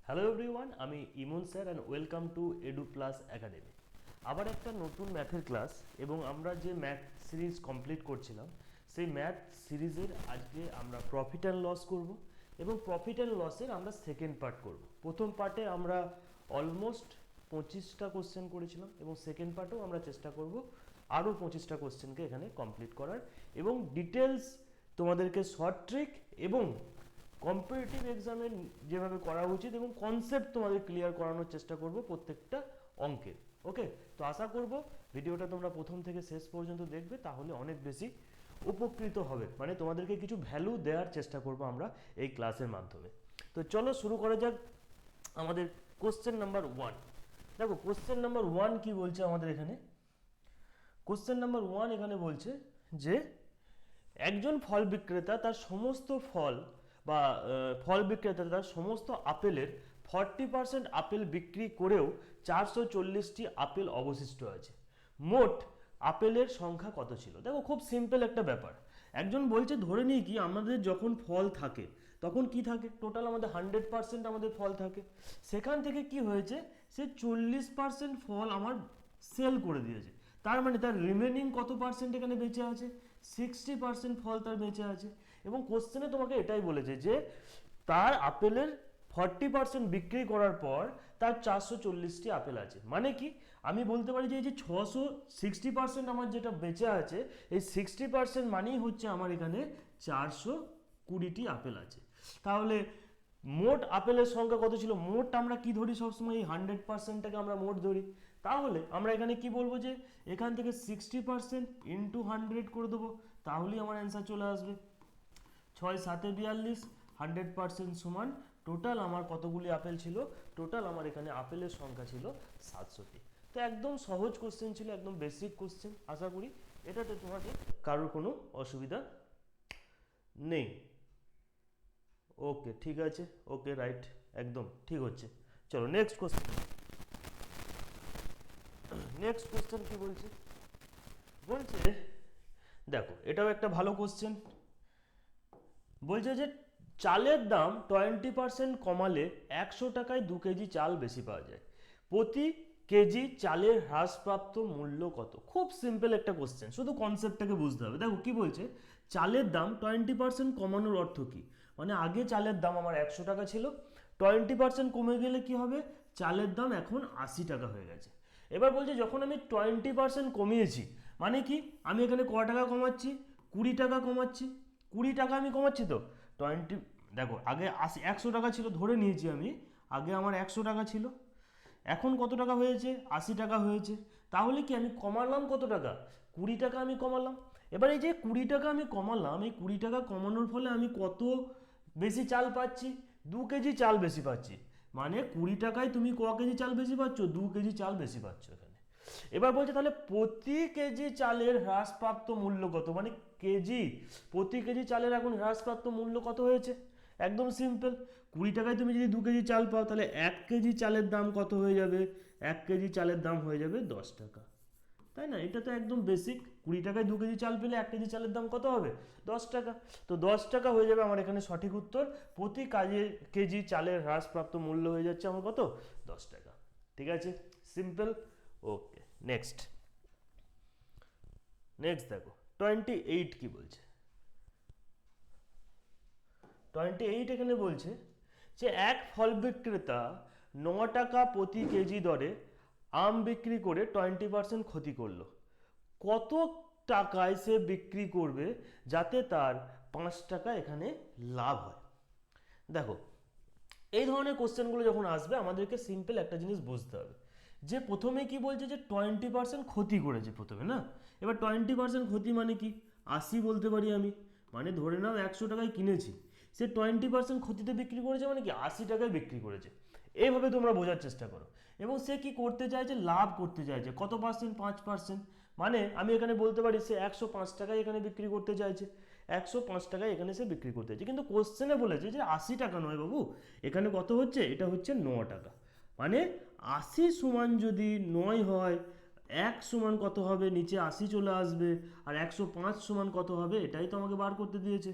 Hello everyone, আমি Imon sir and welcome to Edu Plus academy. আবার একটা নতুন ম্যাথের ক্লাস এবং আমরা যে ম্যাথ সিরিজ কমপ্লিট করছিলাম সেই ম্যাথ সিরিজের আজকে আমরা প্রফিট অ্যান্ড লস করব এবং প্রফিট অ্যান্ড লসের আমরা সেকেন্ড পার্ট করব। প্রথম পার্টে আমরা অলমোস্ট 25টা কোশ্চেন করেছিলাম এবং সেকেন্ড পার্টেও আমরা চেষ্টা করব আরও 25টা কোশ্চেনকে এখানে কমপ্লিট করার এবং ডিটেলস তোমাদেরকে শর্ট ট্রিক এবং কম্পিটিটিভ এক্সামের যেভাবে করা উচিত এবং কনসেপ্ট তোমাদের ক্লিয়ার করানোর চেষ্টা করব প্রত্যেকটা অঙ্কের। ওকে, তো আশা করব ভিডিওটা তোমরা প্রথম থেকে শেষ পর্যন্ত দেখবে, তাহলে অনেক বেশি উপকৃত হবে, মানে তোমাদেরকে কিছু ভ্যালু দেওয়ার চেষ্টা করব আমরা এই ক্লাসের মাধ্যমে। তো চলো শুরু করা যাক আমাদের কোশ্চেন নাম্বার 1। দেখো কোশ্চেন নাম্বার 1 কি বলছে আমাদের এখানে। কোশ্চেন নাম্বার 1 এখানে বলছে যে একজন ফল বিক্রেতা তার সমস্ত ফল বা ফল বিক্রেতা তার সমস্ত আপেলের 40% আপেল বিক্রি করেও 440টি আপেল অবশিষ্ট আছে। মোট আপেলের সংখ্যা কত ছিল? দেখো খুব সিম্পল একটা ব্যাপার। একজন বলছে ধরে নিই কি আমাদের যখন ফল থাকে তখন কি থাকে, টোটাল আমাদের 100% আমাদের ফল থাকে। সেখান থেকে কি হয়েছে, সে 40% ফল আমার সেল করে দিয়েছে। তার মানে তার রিমেনিং কত পার্সেন্ট এখানে বেঁচে আছে? 60% ফল তার বেঁচে আছে। এবং কোশ্চেনে তোমাকে এটাই বলেছে যে তার আপেলের 40% বিক্রি করার পর তার 440টি আপেল আছে। মানে কি আমি বলতে পারি যে এই যে 60% আমার যেটা বেঁচে আছে, এই 60% মানেই হচ্ছে আমার এখানে 420টি আপেল আছে। তাহলে মোট আপেলের সংখ্যা কত ছিল? মোট আমরা কি ধরি সবসময়, এই 100%টাকে আমরা মোট ধরি। তাহলে আমরা এখানে কি বলবো যে এখান থেকে 60% ইন্টু 100 করে দেবো, তাহলেই আমার অ্যান্সার চলে আসবে। 6 7 42, 100% সমান টোটাল আমার কতগুলি আপেল ছিল? টোটাল আমার এখানে আপেলের সংখ্যা ছিল 700টি। তো একদম সহজ কোশ্চেন ছিল, একদম বেসিক কোশ্চেন। আশা করি এটাতে তোমাদের কারোর কোনো অসুবিধা নেই। ওকে ঠিক আছে, ওকে রাইট, একদম ঠিক হচ্ছে। চলো নেক্সট কোশ্চেন। নেক্সট কোশ্চেন কি বলছে? বলছে দেখো এটাও একটা ভালো কোশ্চেন। বলছে যে চালের দাম 20% কমালে 100 টাকায় 2 কেজি চাল বেশি পাওয়া যায়। প্রতি কেজি চালের হ্রাসপ্রাপ্ত মূল্য কত? খুব সিম্পল একটা কোশ্চেন, শুধু কনসেপ্টটাকে বুঝতে হবে। দেখো কি বলছে, চালের দাম 20% কমানোর অর্থ কি? মানে আগে চালের দাম আমার 100 টাকা ছিল, 20% কমে গেলে কি হবে? চালের দাম এখন 80 টাকা হয়ে গেছে। এবার বলছে যখন আমি 20% কমিয়েছি, মানে কি আমি এখানে ক টাকা কমাচ্ছি? 20 টাকা কমাচ্ছি। 20 টাকা আমি কমাচ্ছি তো 20, দেখো আগে 80 100 টাকা ছিল, ধরে নিয়েছি আমি আগে আমার 100 টাকা ছিল, এখন কত টাকা হয়েছে? 80 টাকা হয়েছে। তাহলে কি আমি কমালাম কত টাকা? 20 টাকা আমি কমালাম। এবার এই যে 20 টাকা আমি কমালাম, এই 20 টাকা কমানোর ফলে আমি কত বেশি চাল পাচ্ছি? 2 কেজি চাল বেশি পাচ্ছি। মানে 20 টাকায় তুমি ক কেজি চাল বেশি পাচ্ছ? 2 কেজি চাল বেশি পাচ্ছ এখানে। এবার বলছে তাহলে প্রতি কেজি চালের হ্রাসপ্রাপ্ত মূল্য কত? মানে কেজি, প্রতি কেজি চালের এখন হ্রাসপ্রাপ্ত মূল্য কত হয়েছে? একদম সিম্পল, 20 টাকায় তুমি যদি 2 কেজি চাল পাও তাহলে 1 কেজি চালের দাম কত হয়ে যাবে? 1 কেজি চালের দাম হয়ে যাবে 10 টাকা, তাই না? এটা তো একদম বেসিক। 20 টাকায় 2 কেজি চাল পেলে 1 কেজি চালের দাম কত হবে? 10 টাকা। তো 10 টাকা হয়ে যাবে আমার এখানে সঠিক উত্তর। প্রতি কেজি চালের হ্রাসপ্রাপ্ত মূল্য হয়ে যাচ্ছে আমার কত? 10 টাকা। ঠিক আছে, সিম্পল। Okay next. নেক্সট দেখো 28 কি বলছে। 28 এখানে বলছে যে এক ফল বিক্রেতা 9 টাকা প্রতি কেজি দরে আম বিক্রি করে 20% ক্ষতি করলো। কত টাকায় সে বিক্রি করবে যাতে তার 5 টাকা এখানে লাভ হয়? দেখো এই ধরনের কোশ্চেনগুলো যখন আসবে আমাদেরকে সিম্পল একটা জিনিস বুঝতে হবে যে প্রথমে কি বলছে যে 20% ক্ষতি করেছে প্রথমে, না? এবার 20% ক্ষতি মানে কি? 80 বলতে পারি আমি। মানে ধরে নাও 100 টাকায় কিনেছি, সে 20% ক্ষতিতে বিক্রি করেছে, মানে কি 80 টাকায় বিক্রি করেছে। এইভাবে তোমরা বোঝার চেষ্টা করো। এবং সে কি করতে চাইছে? লাভ করতে চাইছে। কত পার্সেন্ট? 5%। মানে আমি এখানে বলতে পারি সে 105 টাকায় এখানে বিক্রি করতে চাইছে, 105 টাকায় এখানে সে বিক্রি করতে চাইছে। কিন্তু কোশ্চেনে বলেছে যে 80 টাকা নয় বাবু, এখানে কত হচ্ছে? এটা হচ্ছে 9 টাকা। মানে 80 সমান যদি 9 হয়, 1 সমান কত হবে? নিচে 80 চলে আসবে। আর 105 সমান কত হবে? এটাই তো আমাকে বার করতে দিয়েছে।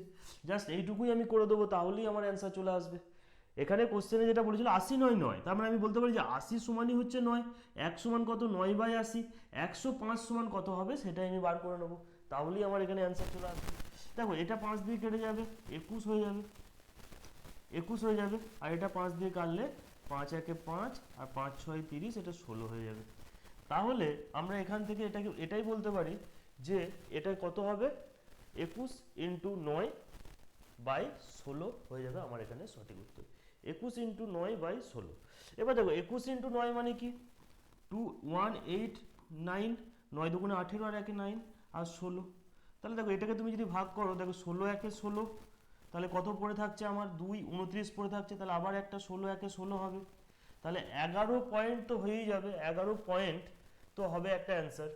জাস্ট এইটুকুই আমি করে দেবো, তাহলেই আমার অ্যান্সার চলে আসবে। এখানে কোশ্চেনে যেটা বলেছিল 80 9, তার মানে আমি বলতে পারি যে 80 সমানই হচ্ছে 9, 1 সমান কত 9/80, 105 সমান কত হবে সেটাই আমি বার করে নেবো, তাহলেই আমার এখানে অ্যান্সার চলে আসবে। দেখো এটা 5 দিয়ে কেটে যাবে, 21 হয়ে যাবে, 21 হয়ে যাবে, আর এটা 5 দিয়ে কাটলে 5 একে 5 আর 5 6 30, এটা 16 হয়ে যাবে। তাহলে আমরা এখান থেকে এটাই বলতে পারি যে এটা কত হবে, 21 ইন্টু 9/16 হয়ে যাবে আমার এখানে সঠিক উত্তর, 21 ইন্টু 9/16। এবার দেখো 21 ইন্টু 9 মানে কি, 2189, 9 দুগুণে 18 আর 1 9 আর 16। তাহলে দেখো এটাকে তুমি যদি ভাগ করো, দেখো 16 একে 16, তাহলে কত পড়ে থাকছে আমার 2 29 পড়ে থাকছে, তাহলে আবার একটা 16 একে 16 হবে, তাহলে 11 পয়েন্ট তো হয়েই যাবে, 11 পয়েন্ট তো হবে একটা অ্যান্সার।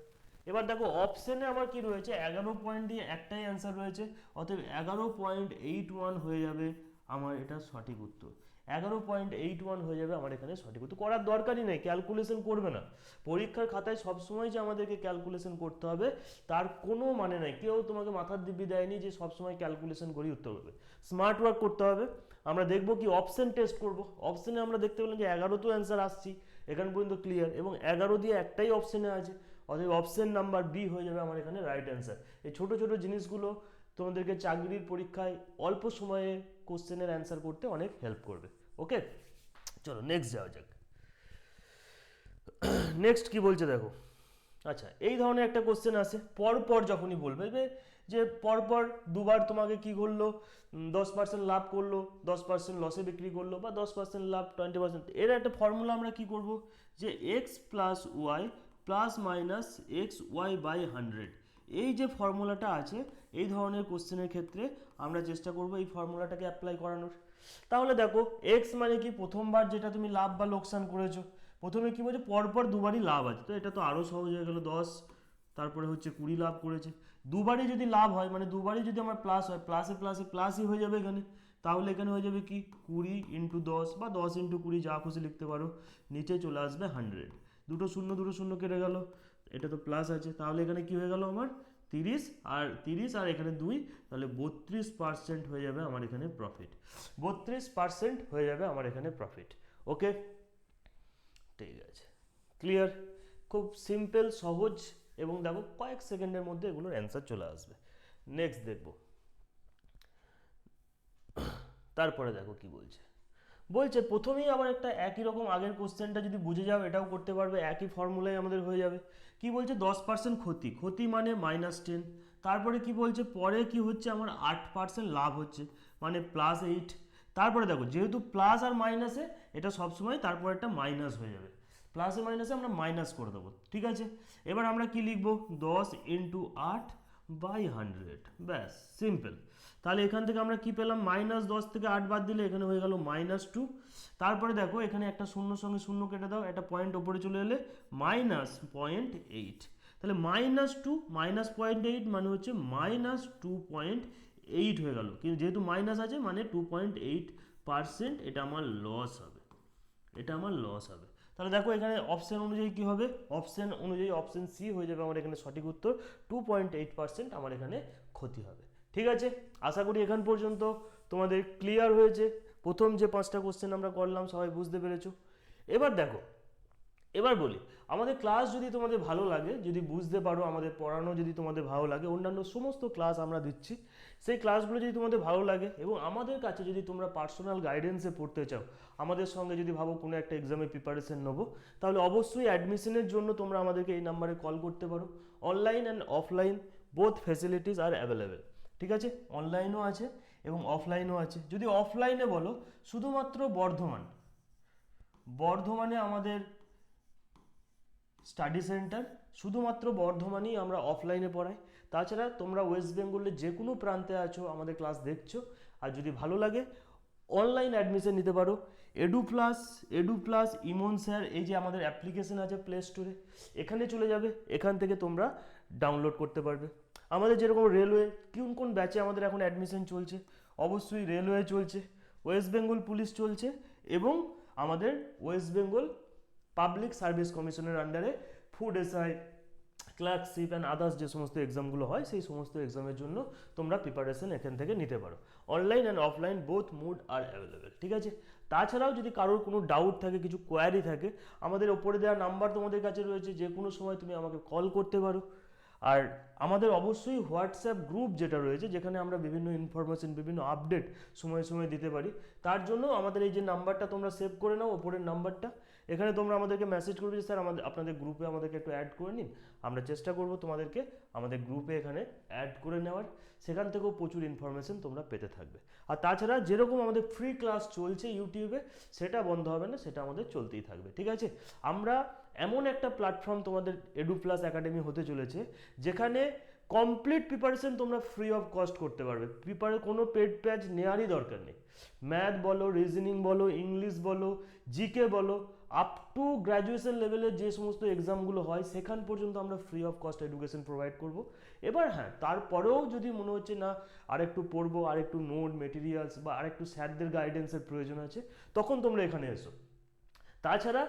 এবার দেখো অপশনে আমার কি রয়েছে, 11 পয়েন্ট দিয়ে একটাই অ্যান্সার রয়েছে, অতএব 11.81 হয়ে যাবে আমার এটা সঠিক উত্তর, 11.81 হয়ে যাবে আমার এখানে সঠিক উত্তর। করার দরকারই নেই, ক্যালকুলেশন করবে না, পরীক্ষার খাতায় সবসময় যে আমাদেরকে ক্যালকুলেশন করতে হবে তার কোনো মানে নেই, কেউ তোমাকে মাথার দিব্যি দেয়নি যে সবসময় ক্যালকুলেশন করেই উত্তর হবে, স্মার্ট ওয়ার্ক করতে হবে। আমরা দেখবো কি অপশন টেস্ট করব, অপশনে আমরা দেখতে পেলাম যে 11 তো অ্যান্সার আসছি এখান পর্যন্ত ক্লিয়ার, এবং 11 দিয়ে একটাই অপশনে আছে, অতএব অপশন নাম্বার বি হয়ে যাবে আমার এখানে রাইট অ্যান্সার। এই ছোট ছোট জিনিসগুলো তোমাদেরকে চাকরির পরীক্ষায় অল্প সময়ে কোশ্চেনের অ্যান্সার করতে অনেক হেল্প করবে। ওকে, চলো নেক্সট যাওয়া যাক। নেক্সট কি বলছে দেখো, আচ্ছা এই ধরনের একটা কোশ্চেন আসে, পরপর যখনই বলবে যে পরপর দুবার তোমাকে কি করলো, 10% লাভ করলো, 10% লসে বিক্রি করলো, বা 10% লাভ 20%, এর একটা ফর্মুলা আমরা কি করব, যে x plus y plus minus x y by 100, এই যে ফর্মুলাটা আছে এই ধরনের কোশ্চেনের ক্ষেত্রে আমরা চেষ্টা করব এই ফর্মুলাটাকে অ্যাপ্লাই করানোর। তাহলে দেখো এক্স মানে কি, প্রথমবার যেটা তুমি লাভ বা লোকসান করেছো, প্রথমে কি বলছে পরপর দুবারই লাভ আছে, তো এটা তো আরও সহজ হয়ে গেল, 10 তারপরে হচ্ছে 20 লাভ করেছে, দুবারই যদি লাভ হয় মানে দুবারই যদি আমার প্লাস হয়, প্লাসে প্লাসে প্লাসই হয়ে যাবে এখানে, তাহলে এখানে হয়ে যাবে কি 20 ইন্টু 10 বা 10 ইন্টু 20 যা খুশি লিখতে পারো, নিচে চলে আসবে 100, দুটো শূন্য কেটে গেল, এটা তো প্লাস আছে, তাহলে এখানে কি হয়ে গেল আমার 30 আর এখানে 2, তাহলে 32% হয়ে যাবে আমার এখানে প্রফিট, 32% হয়ে যাবে আমার এখানে প্রফিট। ওকে, ঠিক আছে, ক্লিয়ার, খুব সিম্পল সহজ, এবং দেখো কয়েক সেকেন্ডের মধ্যে এগুলোর অ্যান্সার চলে আসবে। নেক্সট দেখব, তারপরে দেখো কি বলছে, বলছে প্রথমেই আবার একটা একই রকম আগের কোশ্চেনটা যদি বুঝে যাও এটাও করতে পারবে, একই ফর্মুলাই আমাদের হয়ে যাবে। কি বলছে 10% ক্ষতি মানে -10, তারপরে কি বলছে পরে কি হচ্ছে আমার 8% লাভ হচ্ছে মানে +8, তারপরে দেখো যেহেতু প্লাস আর মাইনাসে এটা সবসময় তারপর একটা মাইনাস হয়ে যাবে, প্লাসে মাইনাসে আমরা মাইনাস করে দেবো, ঠিক আছে। এবার আমরা কি লিখবো 10 ইন্টু 8/100, ব্যাস সিম্পল। তাহলে এখান থেকে আমরা কি পেলাম, -10 থেকে 8 বাদ দিলে এখানে হয়ে গেল -2, তারপরে দেখো এখানে একটা শূন্যর সঙ্গে শূন্য কেটে দাও, একটা পয়েন্ট ওপরে চলে এলে -0.8, তাহলে -2 -0.8 মানে হচ্ছে -2.8 হয়ে গেল, কিন্তু যেহেতু মাইনাস আছে মানে 2.8% এটা আমার লস হবে, এটা আমার লস হবে। তাহলে দেখো এখানে অপশন অনুযায়ী কি হবে, অপশন অনুযায়ী অপশন সি হয়ে যাবে আমার এখানে সঠিক উত্তর, 2.8% আমার এখানে ক্ষতি হবে। ঠিক আছে, আশা করি এখান পর্যন্ত তোমাদের ক্লিয়ার হয়েছে, প্রথম যে 5টা কোশ্চেন আমরা করলাম সবাই বুঝতে পেরেছো। এবার দেখো, এবার বলি আমাদের ক্লাস যদি তোমাদের ভালো লাগে, যদি বুঝতে পারো, আমাদের পড়ানো যদি তোমাদের ভালো লাগে, অন্যান্য সমস্ত ক্লাস আমরা দিচ্ছি, সেই ক্লাসগুলো যদি তোমাদের ভালো লাগে এবং আমাদের কাছে যদি তোমরা পার্সোনাল গাইডেন্সে পড়তে চাও, আমাদের সঙ্গে যদি ভাবো কোনো একটা এক্সামের প্রিপারেশন নেবো, তাহলে অবশ্যই অ্যাডমিশনের জন্য তোমরা আমাদেরকে এই নাম্বারে কল করতে পারো। Online and offline both facilities are available, ঠিক আছে, অনলাইনও আছে এবং অফলাইনও আছে। যদি অফলাইনে বলো শুধুমাত্র বর্ধমানে আমাদের স্টাডি সেন্টার, শুধুমাত্র বর্ধমানেই আমরা অফলাইনে পড়াই, তাছাড়া তোমরা ওয়েস্ট বেঙ্গলের যে কোনো প্রান্তে আছো আমাদের ক্লাস দেখছো, আর যদি ভালো লাগে অনলাইন অ্যাডমিশন নিতে পারো। এডু প্লাস ইমন স্যার, এই যে আমাদের অ্যাপ্লিকেশন আছে প্লে স্টোরে, এখানে চলে যাবে, এখান থেকে তোমরা ডাউনলোড করতে পারবে। আমাদের যেরকম রেলওয়ে, কোন ব্যাচে আমাদের এখন অ্যাডমিশন চলছে, অবশ্যই রেলওয়ে চলছে, ওয়েস্ট বেঙ্গল পুলিশ চলছে, এবং আমাদের ওয়েস্ট বেঙ্গল পাবলিক সার্ভিস কমিশনের আন্ডারে food SI, clerkship and others যে সমস্ত এক্সামগুলো হয় সেই সমস্ত এক্সামের জন্য তোমরা প্রিপারেশন এখান থেকে নিতে পারো। Online and offline both mode are available, ঠিক আছে। তাছাড়াও যদি কারোর কোনো ডাউট থাকে, কিছু কোয়ারি থাকে, আমাদের ওপরে দেওয়া নাম্বার তোমাদের কাছে রয়েছে, যে কোনো সময় তুমি আমাকে কল করতে পারো। আর আমাদের অবশ্যই হোয়াটসঅ্যাপ গ্রুপ যেটা রয়েছে, যেখানে আমরা বিভিন্ন ইনফরমেশন, বিভিন্ন আপডেট সময়ে সময়ে দিতে পারি। তার জন্য আমাদের এই যে নাম্বারটা তোমরা সেভ করে নাও, ওপরের নাম্বারটা, এখানে তোমরা আমাদেরকে মেসেজ করবে যে স্যার আপনাদের গ্রুপে আমাদেরকে একটু অ্যাড করে নিন। আমরা চেষ্টা করব তোমাদেরকে আমাদের গ্রুপে এখানে অ্যাড করে নেওয়ার। সেখান থেকেও প্রচুর ইনফরমেশন তোমরা পেতে থাকবে। আর তাছাড়া যেরকম আমাদের ফ্রি ক্লাস চলছে ইউটিউবে, সেটা বন্ধ হবে না, সেটা আমাদের চলতেই থাকবে, ঠিক আছে। আমরা এমন একটা প্ল্যাটফর্ম তোমাদের এডু প্লাস একাডেমি হতে চলেছে, যেখানে কমপ্লিট প্রিপারেশন তোমরা ফ্রি অফ কস্ট করতে পারবে। কোনো পেড প্যাচ নেওয়ারই দরকার নেই। ম্যাথ বলো, রিজনিং বলো, ইংলিশ বলো, জিকে বলো, আপ টু গ্র্যাজুয়েশন লেভেলের যে সমস্ত এক্সামগুলো হয় সেখান পর্যন্ত আমরা free of cost education provide করব। এবার হ্যাঁ, তারপরেও যদি মনে হচ্ছে না আরেকটু পড়বো, আরেকটু নোট মেটেরিয়ালস বা আরেকটু স্যারদের গাইডেন্সের প্রয়োজন আছে, তখন তোমরা এখানে এসো। তাছাড়া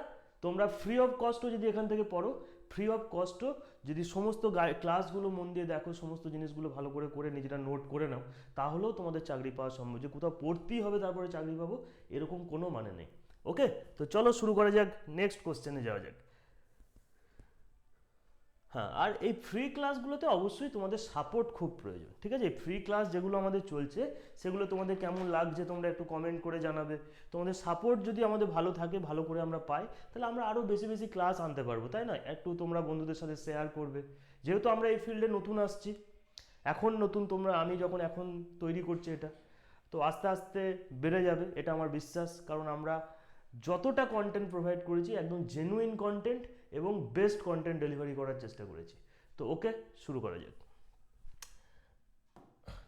তোমরা ফ্রি অফ কস্টও যদি এখান থেকে পড়ো, ফ্রি অফ কস্টও যদি সমস্ত ক্লাসগুলো মন দিয়ে দেখো, সমস্ত জিনিসগুলো ভালো করে করে নিজেরা নোট করে নাও, তাহলেও তোমাদের চাকরি পাওয়া সম্ভব। যে কোথাও পড়তেই হবে তারপরে চাকরি পাবো, এরকম কোনো মানে নেই। ওকে, তো চলো শুরু করা যাক, নেক্সট কোশ্চেনে যাওয়া যাক। হ্যাঁ, আর এই ফ্রি ক্লাসগুলোতে অবশ্যই তোমাদের সাপোর্ট খুব প্রয়োজন, ঠিক আছে। এই ফ্রি ক্লাস যেগুলো আমাদের চলছে, সেগুলো তোমাদের কেমন লাগছে তোমরা একটু কমেন্ট করে জানাবে। তোমাদের সাপোর্ট যদি আমাদের ভালো থাকে, ভালো করে আমরা পাই, তাহলে আমরা আরও বেশি বেশি ক্লাস আনতে পারবো, তাই না। একটু তোমরা বন্ধুদের সাথে শেয়ার করবে, যেহেতু আমরা এই ফিল্ডে নতুন আসছি, এখন নতুন, আমি যখন এখন তৈরি করছি এটা, তো আস্তে আস্তে বেড়ে যাবে, এটা আমার বিশ্বাস। কারণ আমরা যতটা কন্টেন্ট প্রোভাইড করেছি, একদম জেনুইন কন্টেন্ট এবং বেস্ট কন্টেন্ট ডেলিভারি করার চেষ্টা করেছি। তো ওকে, শুরু করা যাক।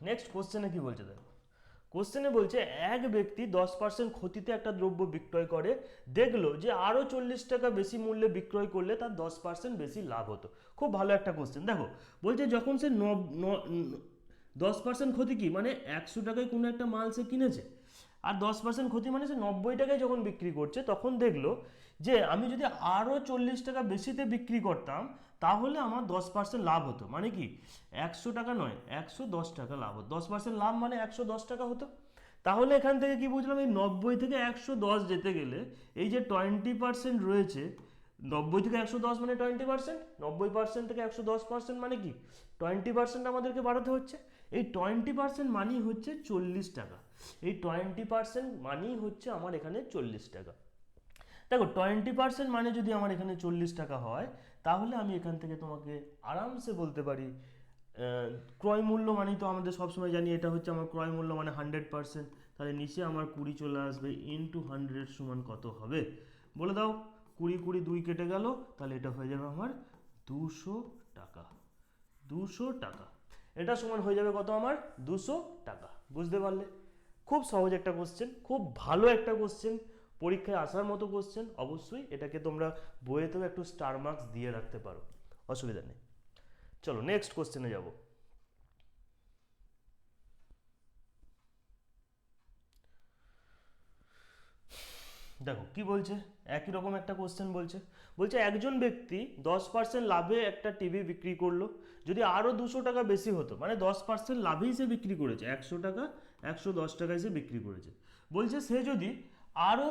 নেক্সট কোশ্চেনে কি বলছে দেখো। কোশ্চেনে বলছে এক ব্যক্তি 10% ক্ষতিতে একটা দ্রব্য বিক্রয় করে, দেখলো যে আরও 40 টাকা বেশি মূল্যে বিক্রয় করলে তার 10% বেশি লাভ হতো। খুব ভালো একটা কোশ্চেন। দেখো বলছে যখন সে 10% ক্ষতি, কি মানে 100 টাকায় কোনো একটা মাল সে কিনেছে, আর 10% ক্ষতি মানে সে 90 টাকায় যখন বিক্রি করছে, তখন দেখলো যে আমি যদি আরও 40 টাকা বেশিতে বিক্রি করতাম, তাহলে আমার 10% লাভ হতো। মানে কি 100 টাকা নয়, 110 টাকা লাভ হতো। 10% লাভ মানে 110 টাকা হতো। তাহলে এখান থেকে কি বুঝলাম, এই 90 থেকে 110 যেতে গেলে এই যে 20% রয়েছে, 90 থেকে 110 মানে 20%, 90% থেকে 110% মানে কি 20% আমাদেরকে বাড়াতে হচ্ছে। এই 20% মানেই হচ্ছে 40 টাকা। এই 20% মানেই হচ্ছে আমার এখানে 40 টাকা। দেখো 20% মানে যদি আমার এখানে 40 টাকা হয়, তাহলে আমি এখান থেকে তোমাকে আরামসে বলতে পারি, ক্রয় মূল্য মানেই তো আমাদের সবসময় জানি এটা হচ্ছে আমার ক্রয় মূল্য মানে 100%। তাহলে নিচে আমার 20 চলে আসবে, ইন্টু 100 সমান কত হবে বলে দাও। 20 20 2 কেটে গেল, তাহলে এটা হয়ে যাবে আমার 200 টাকা। 200 টাকা, এটা সমান হয়ে যাবে কত আমার 200 টাকা। বুঝতে পারলে? খুব সহজ একটা কোশ্চেন, খুব ভালো একটা কোশ্চেন, পরীক্ষায় আসার মতো কোশ্চেন। অবশ্যই এটাকে তোমরা বইয়েতেও একটু স্টার মার্কস দিয়ে রাখতে পারো, অসুবিধা নেই। চলো নেক্সট কোশ্চেনে যাব। দেখো কি বলছে, একই রকম একটা কোশ্চেন বলছে। বলছে একজন ব্যক্তি 10% লাভে একটা টিভি বিক্রি করলো, যদি আরও 200 টাকা বেশি হতো, মানে 10% লাভেই সে বিক্রি করেছে, 100 টাকা 110 টাকায় সে বিক্রি করেছে। বলছে সে যদি আরও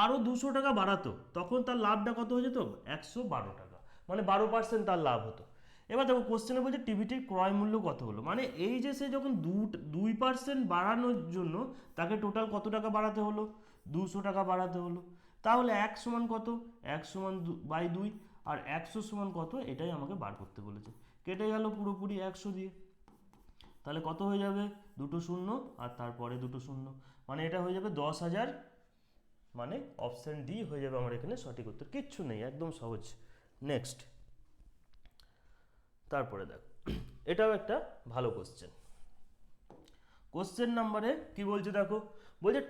আরও 200 টাকা বাড়াতো, তখন তার লাভটা কত হয়ে যেত 112 টাকা, মানে 12% তার লাভ হতো। এবার দেখো কোশ্চেনে বলছে টিভিটির ক্রয় মূল্য কত হলো, মানে এই যে সে যখন 2% বাড়ানোর জন্য তাকে টোটাল কত টাকা বাড়াতে হলো, 200 টাকা বাড়াতে হলো। তাহলে 1 সমান কত, 1 সমান বাই 2, আর 100 সমান কত, এটাই আমাকে বার করতে বলেছে। কেটে গেল পুরোপুরি 100 দিয়ে, তাহলে কত হয়ে যাবে, দুটো শূন্য আর তারপরে দুটো শূন্য, মানে এটা হয়ে যাবে 10,000। মানে অপশান ডি হয়ে যাবে আমার এখানে সঠিক উত্তর। কিচ্ছু নেই, একদম সহজ। নেক্সট, তারপরে দেখো এটাও একটা ভালো কোশ্চেন। কোশ্চেন নাম্বারে কি বলছে দেখো, বলছে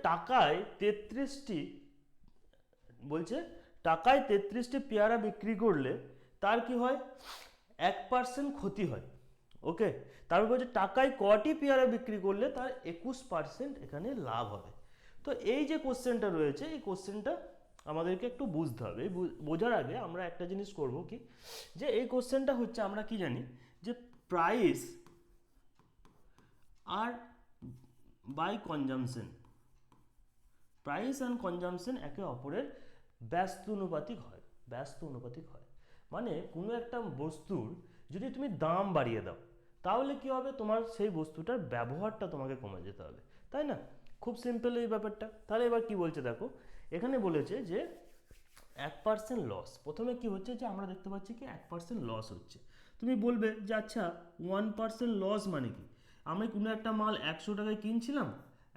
টাকায় 33টি পেয়ারা বিক্রি করলে তার কি হয়, 1% ক্ষতি হয়। ওকে, তারপর বলছে টাকায় কটি পেয়ারা বিক্রি করলে তার 21% এখানে লাভ হবে। তো এই যে কোশ্চেনটা রয়েছে, এই কোশ্চেনটা আমাদেরকে একটু বুঝতে হবে। বোঝার আগে আমরা একটা জিনিস করব কি, যে এই কোশ্চেনটা হচ্ছে আমরা কি জানি যে প্রাইস আর by consumption, price and consumption একে অপরের ব্যস্তানুপাতিক হয়। ব্যস্তানুপাতিক হয় মানে কোনো একটা বস্তুর যদি তুমি দাম বাড়িয়ে দাও তাহলে কি হবে, তোমার সেই বস্তুটার ব্যবহারটা তোমাকে কমে যেতে হবে, তাই না? খুব সিম্পল এই ব্যাপারটা। তাহলে এবার কি বলছে দেখো, এখানে বলেছে যে 1% লস। প্রথমে কি হচ্ছে যে আমরা দেখতে পাচ্ছি কি 1% লস হচ্ছে। তুমি বলবে যে আচ্ছা 1% লস মানে কি, আমি কোনো একটা মাল 100 টাকায় কিনছিলাম,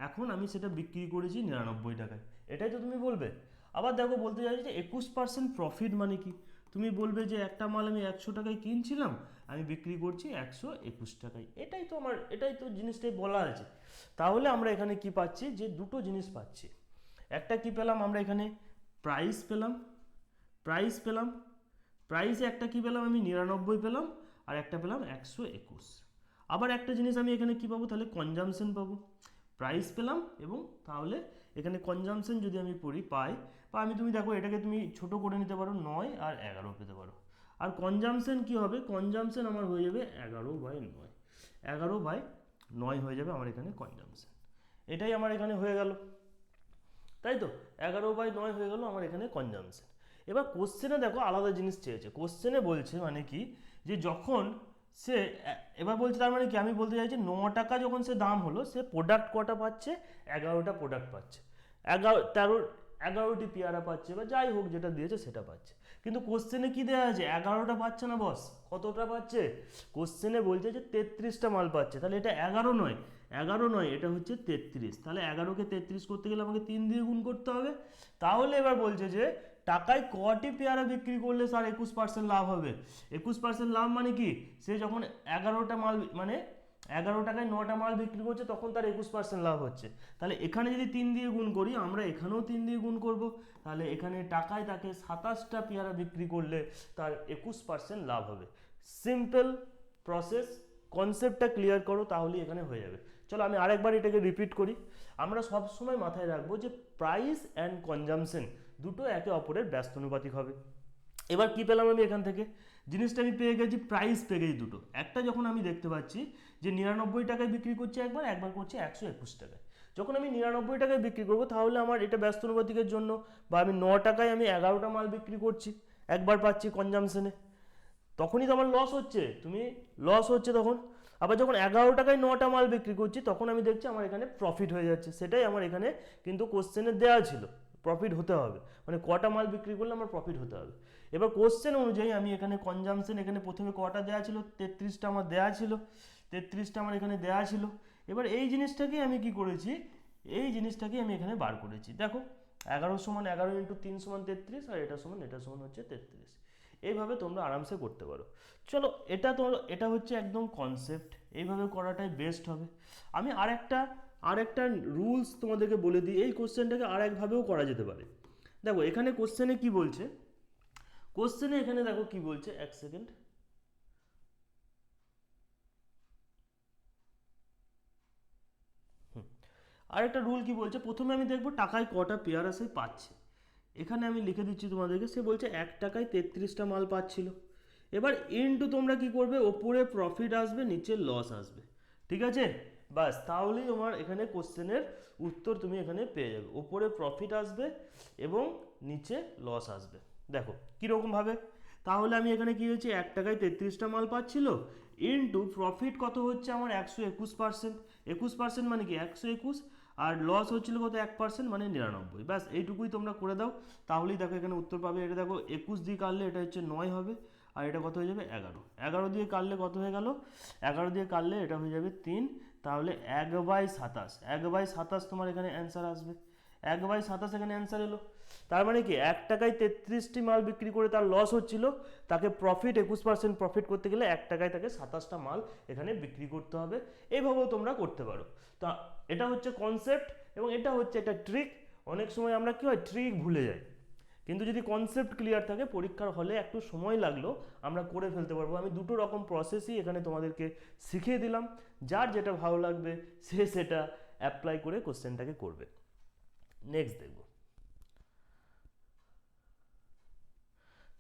এখন আমি সেটা বিক্রি করেছি 99 টাকায়, এটাই তো তুমি বলবে। আবার দেখো বলতে চাইছি যে 21% প্রফিট মানে কি, তুমি বলবে যে একটা মাল আমি 100 টাকায় কিনছিলাম, আমি বিক্রি করছি 121 টাকায়, এটাই তো আমার, এটাই তো জিনিসটাই বলা আছে। তাহলে আমরা এখানে কি পাচ্ছি, যে দুটো জিনিস পাচ্ছি। একটা কি পেলাম আমরা এখানে, প্রাইস পেলাম, প্রাইস পেলাম, প্রাইসে একটা কি পেলাম আমি 99 পেলাম, আর একটা পেলাম 121। আবার একটা জিনিস আমি এখানে কি পাবো, তাহলে কনজামশন পাবো। প্রাইস পেলাম এবং তাহলে এখানে কনজামশন যদি আমি পাই, বা আমি তুমি দেখো এটাকে তুমি ছোট করে নিতে পারো, 9 আর 11 পেতে পারো। আর কনজামশন কি হবে, কনজামশন আমার হয়ে যাবে 11/9, 11/9 হয়ে যাবে আমার এখানে কনজামশন। এটাই আমার এখানে হয়ে গেল, তাই তো 11/9 হয়ে গেল আমার এখানে কনজামশন। এবার কোশ্চেনে দেখো আলাদা জিনিস চেয়েছে। কোশ্চেনে বলছে মানে কি, যে যখন সে এবার বলছে তার মানে কি, আমি বলতে চাইছি 9 টাকা যখন সে দাম হলো, সে প্রোডাক্ট কটা পাচ্ছে, 11টা প্রোডাক্ট পাচ্ছে, 11টি পেয়ারা পাচ্ছে, বা যাই হোক যেটা দিয়েছে সেটা পাচ্ছে। কিন্তু কোশ্চেনে কি দেওয়া আছে, 11টা পাচ্ছে না বস, কতটা পাচ্ছে, কোশ্চেনে বলছে যে 33টা মাল পাচ্ছে। তাহলে এটা 11 নয়, 11 নয়, এটা হচ্ছে 33। তাহলে 11কে 33 করতে গেলে আমাকে 3 দিয়ে গুণ করতে হবে। তাহলে এবার বলছে যে টাকায় কটি পেয়ারা বিক্রি করলে স্যার 21% লাভ হবে। 21% লাভ মানে কি, সে যখন 11টা মাল মানে 11 টাকায় 9টা মাল বিক্রি করছে তখন তার 21% লাভ হচ্ছে। তাহলে এখানে যদি 3 দিয়ে গুণ করি, আমরা এখানেও 3 দিয়ে গুণ করব, তাহলে এখানে টাকায় তাকে 27টা পেয়ারা বিক্রি করলে তার 21% লাভ হবে। সিম্পল প্রসেস, কনসেপ্টটা ক্লিয়ার করো তাহলেই এখানে হয়ে যাবে। চলো আমি আরেকবার এটাকে রিপিট করি। আমরা সব সময় মাথায় রাখবো যে প্রাইস অ্যান্ড কনজামশন দুটো একে অপরের ব্যস্তানুপাতিক হবে। এবার কি পেলাম আমি এখান থেকে, জিনিসটা আমি পেয়ে গেছি, প্রাইস পেয়ে গেছি দুটো। একটা যখন আমি দেখতে পাচ্ছি যে 99 টাকায় বিক্রি করছে একবার, একবার করছে 121 টাকায়। যখন আমি 99 টাকায় বিক্রি করবো তাহলে আমার এটা ব্যস্তানুপাতিকের জন্য, বা আমি 9 টাকায় আমি 11টা মাল বিক্রি করছি, একবার পাচ্ছি কনজামশনে, তখনই তো আমার লস হচ্ছে, তুমি লস হচ্ছে তখন। আবার যখন 11 টাকায় 9টা মাল বিক্রি করছি তখন আমি দেখছি আমার এখানে প্রফিট হয়ে যাচ্ছে। সেটাই আমার এখানে কিন্তু কোশ্চেনে দেওয়া ছিল, প্রফিট হতে হবে, মানে কটা মাল বিক্রি করলে আমার প্রফিট হতে হবে। এবার কোশ্চেন অনুযায়ী আমি এখানে কনজামশন, এখানে প্রথমে কটা দেওয়া ছিল, 33টা আমার দেওয়া ছিল, 33টা আমার এখানে দেওয়া ছিল। এবার এই জিনিসটাকে আমি কি করেছি, এই জিনিসটাকে আমি এখানে বার করেছি। দেখো 11 সমান 11 × 3 সমান 33, আর এটা সমান হচ্ছে 33। এইভাবে তোমরা আরামসে করতে পারো। চলো এটা হচ্ছে একদম কনসেপ্ট, এইভাবে করাটাই বেস্ট হবে। আমি আরেকটা রুলস তোমাদেরকে বলে দিই, এই কোশ্চেনটাকে আরেকভাবেও করা যেতে পারে। দেখো এখানে কোশ্চেনে কি বলছে, কোশ্চেনে এখানে দেখো কি বলছে, এক সেকেন্ড, আরেকটা রুল কি বলছে, প্রথমে আমি দেখবো টাকায় কটা পেয়ারা সে পাচ্ছে। এখানে আমি লিখে দিচ্ছি তোমাদেরকে, সে বলছে 1 টাকায় 33টা মাল পাচ্ছিল। এবার ইনটু তোমরা কি করবে, ওপরে প্রফিট আসবে, নিচে লস আসবে, ঠিক আছে? বাস, তাহলেই তোমার এখানে কোশ্চেনের উত্তর তুমি এখানে পেয়ে যাবে। ওপরে প্রফিট আসবে এবং নিচে লস আসবে। দেখো কীরকমভাবে, তাহলে আমি এখানে কি হচ্ছে, 1 টাকায় 33টা মাল পাচ্ছিল, ইনটু প্রফিট কত হচ্ছে আমার 121%, 21% মানে কি 121, আর লস হচ্ছিল কত 1% মানে 99। ব্যাস এইটুকুই তোমরা করে দাও, তাহলেই দেখো এখানে উত্তর পাবে। এটা দেখো 21 দিয়ে কাটলে এটা হচ্ছে 9 হবে, আর এটা কত হয়ে যাবে 11, 11 দিয়ে কাটলে কত হয়ে গেল, 11 দিয়ে কাটলে এটা হয়ে যাবে 3, তাহলে 1/27, 1/27 তোমার এখানে অ্যান্সার আসবে, 1/27 এখানে অ্যান্সার এলো। তার মানে কি 1 টাকায় 33টি মাল বিক্রি করে তার লস হচ্ছিল, তাকে প্রফিট 21% প্রফিট করতে গেলে 1 টাকায় তাকে 27টা মাল এখানে বিক্রি করতে হবে। এইভাবেও তোমরা করতে পারো। তা এটা হচ্ছে কনসেপ্ট এবং এটা হচ্ছে একটা ট্রিক। অনেক সময় আমরা কি হয়, ট্রিক ভুলে যাই, কিন্তু যদি কনসেপ্ট ক্লিয়ার থাকে পরীক্ষার হলে একটু সময় লাগলো আমরা করে ফেলতে পারবো। আমি দুটো রকম প্রসেসই এখানে তোমাদেরকে শিখিয়ে দিলাম, যার যেটা ভালো লাগবে সে সেটা অ্যাপ্লাই করে কোশ্চেনটাকে করবে। নেক্সট দেখব,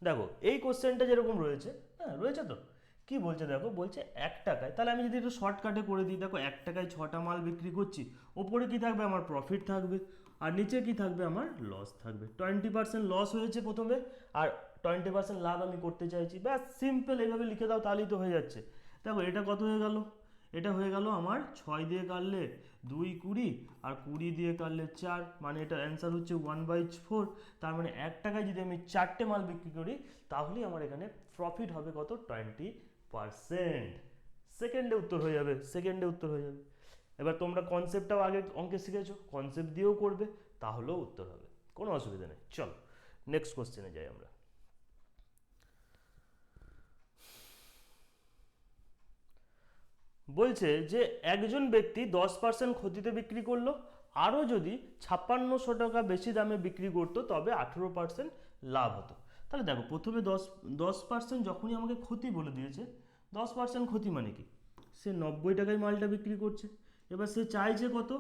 দেখো এই কোশ্চেনটা যেরকম রয়েছে, হ্যাঁ রয়েছে তো, কি বলছে দেখো, বলছে 1 টাকায়, তাহলে আমি যদি একটু শর্টকাটে করে দিই, দেখো 1 টাকায় 6টা মাল বিক্রি করছি, ওপরে কি থাকবে আমার প্রফিট থাকবে, আর নিচে কি থাকবে আমার লস থাকবে। 20% লস হয়েছে প্রথমে, আর 20% লাভ আমি করতে চাইছি, ব্যাস সিম্পল, এইভাবে লিখে দাও তাহলেই তো হয়ে যাচ্ছে। দেখো এটা কত হয়ে গেল, এটা হয়ে গেল আমার 6 দিয়ে কাটলে 2 20, আর 20 দিয়ে কাটলে 4, মানে এটা অ্যান্সার হচ্ছে 1/4। তার মানে 1 টাকায় যদি আমি 4টে মাল বিক্রি করি তাহলেই আমার এখানে প্রফিট হবে কত, 20%। সেকেন্ডে উত্তর হয়ে যাবে, সেকেন্ডে উত্তর হয়ে যাবে। এবার তোমরা কনসেপ্টটাও আগে অঙ্কে শিখেছো, কনসেপ্ট দিয়েও করবে, তাহলেও উত্তর হবে, কোনো অসুবিধা নেই। চলো নেক্সট কোশ্চেনে যাই আমরা। বলছে যে একজন ব্যক্তি 10% ক্ষতিতে বিক্রি করলো, আরও যদি 5600 টাকা বেশি দামে বিক্রি করতো তবে 18% লাভ হতো। তাহলে দেখো প্রথমে 10% যখনই আমাকে ক্ষতি বলে দিয়েছে, 10% ক্ষতি মানে কি, সে 90 টাকায় মালটা বিক্রি করছে, এবার সে চাইছে কত,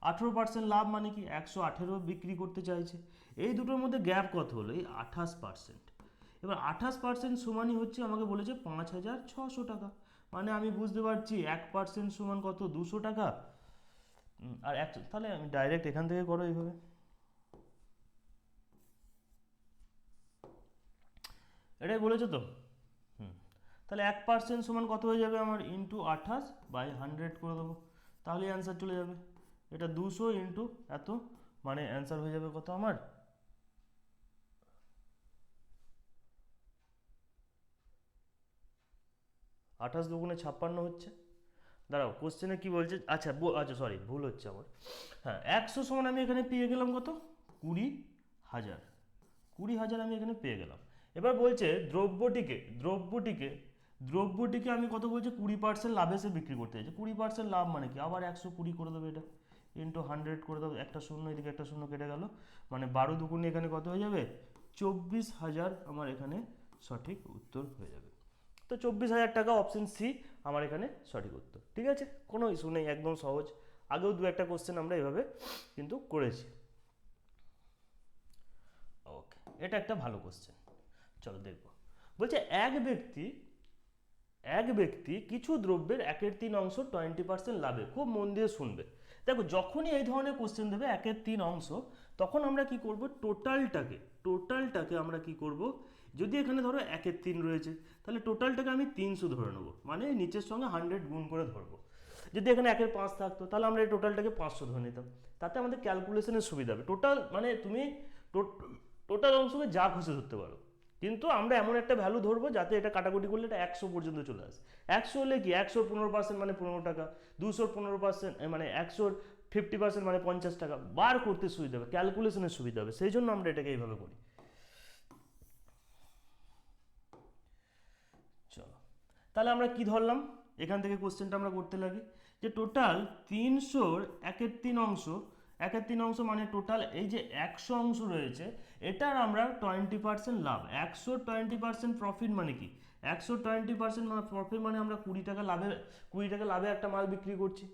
18% লাভ, মানে কি 118 বিক্রি করতে চাইছে। এই দুটোর মধ্যে গ্যাপ কত হলো, এই 28%। এবার 28% সমানই হচ্ছে, আমাকে বলেছে 5600 টাকা, মানে আমি বুঝতে পারছি 1% সমান কত, 200 টাকা। আর এক, তাহলে আমি ডাইরেক্ট এখান থেকে করো এইভাবে, এটাই বলেছো তো। তাহলে 1% সমান কত হয়ে যাবে আমার, ইন্টু 28/100 করে দেবো, তাহলে অ্যান্সার চলে যাবে। এটা 200 ইন্টু এত, মানে অ্যান্সার হয়ে যাবে কত আমার, 28 দুগুণে 56 হচ্ছে। দাঁড়াও কোশ্চেনে কি বলছে, আচ্ছা আচ্ছা সরি ভুল হচ্ছে আমার। হ্যাঁ 100 সমান আমি এখানে পেয়ে গেলাম কত, 20,000, 20,000 আমি এখানে পেয়ে গেলাম। এবার বলছে দ্রব্যটিকে আমি কত বলছে, 20% লাভে সে বিক্রি করতে চাইছে। 20% লাভ মানে কি, আবার 120 করে দেবে, এটা ইন্টু 100 করে দেবে, একটা শূন্য এদিকে একটা শূন্য কেটে গেল, মানে 12 দুগুণে এখানে কত হয়ে যাবে, 24,000 আমার এখানে সঠিক উত্তর হয়ে যাবে। তো 24,000 টাকা, অপশন সি আমার এখানে সঠিক উত্তর। ঠিক আছে, কোনো ইস্যু নেই, একদম সহজ। আগেও দু একটা কোশ্চেন আমরা এভাবে কিন্তু করেছি। ওকে, এটা একটা ভালো কোশ্চেন, চলো দেখবো। বলছে এক ব্যক্তি কিছু দ্রব্যের 1/3 অংশ 20% লাভে, খুব মন দিয়ে শুনবে। দেখো যখনই এই ধরনের কোশ্চেন দেবে 1/3 অংশ, তখন আমরা কি করব, টোটালটাকে আমরা কি করব, যদি এখানে ধরো 1/3 রয়েছে, তাহলে টোটালটাকে আমি 300 ধরে নেবো, মানে নিচের সঙ্গে 100 গুণ করে ধরবো। যদি এখানে 1/5 থাকতো তাহলে আমরা এই টোটালটাকে 500 ধরে নিতাম, তাতে আমাদের ক্যালকুলেশনের সুবিধা হবে। টোটাল মানে তুমি টোটাল অংশকে যা খুশি ধরতে পারো, কিন্তু আমরা এমন একটা ভ্যালু ধরবো যাতে এটা কাটাকুটি করলে এটা 100 পর্যন্ত চলে আসে। 100 হলে কি, 100 15% মানে 15 টাকা, 200 15% মানে 100 50% মানে 50 টাকা, বার করতে সুবিধা হবে, ক্যালকুলেশনের সুবিধা হবে, সেই জন্য আমরা এটাকে এইভাবে করি। চলো তাহলে আমরা কি ধরলাম, এখান থেকে কোশ্চেনটা আমরা করতে লাগি, যে টোটাল 300-র 1/3 অংশ, 1/3 অংশ মানে টোটাল এই যে 100 অংশ রয়েছে, এটার আমরা 20% লাভ, 100 20% প্রফিট মানে কি, 100 20% মানে প্রফিট মানে আমরা 20 টাকা লাভে, 20 টাকা লাভে একটা মাল বিক্রি করছি।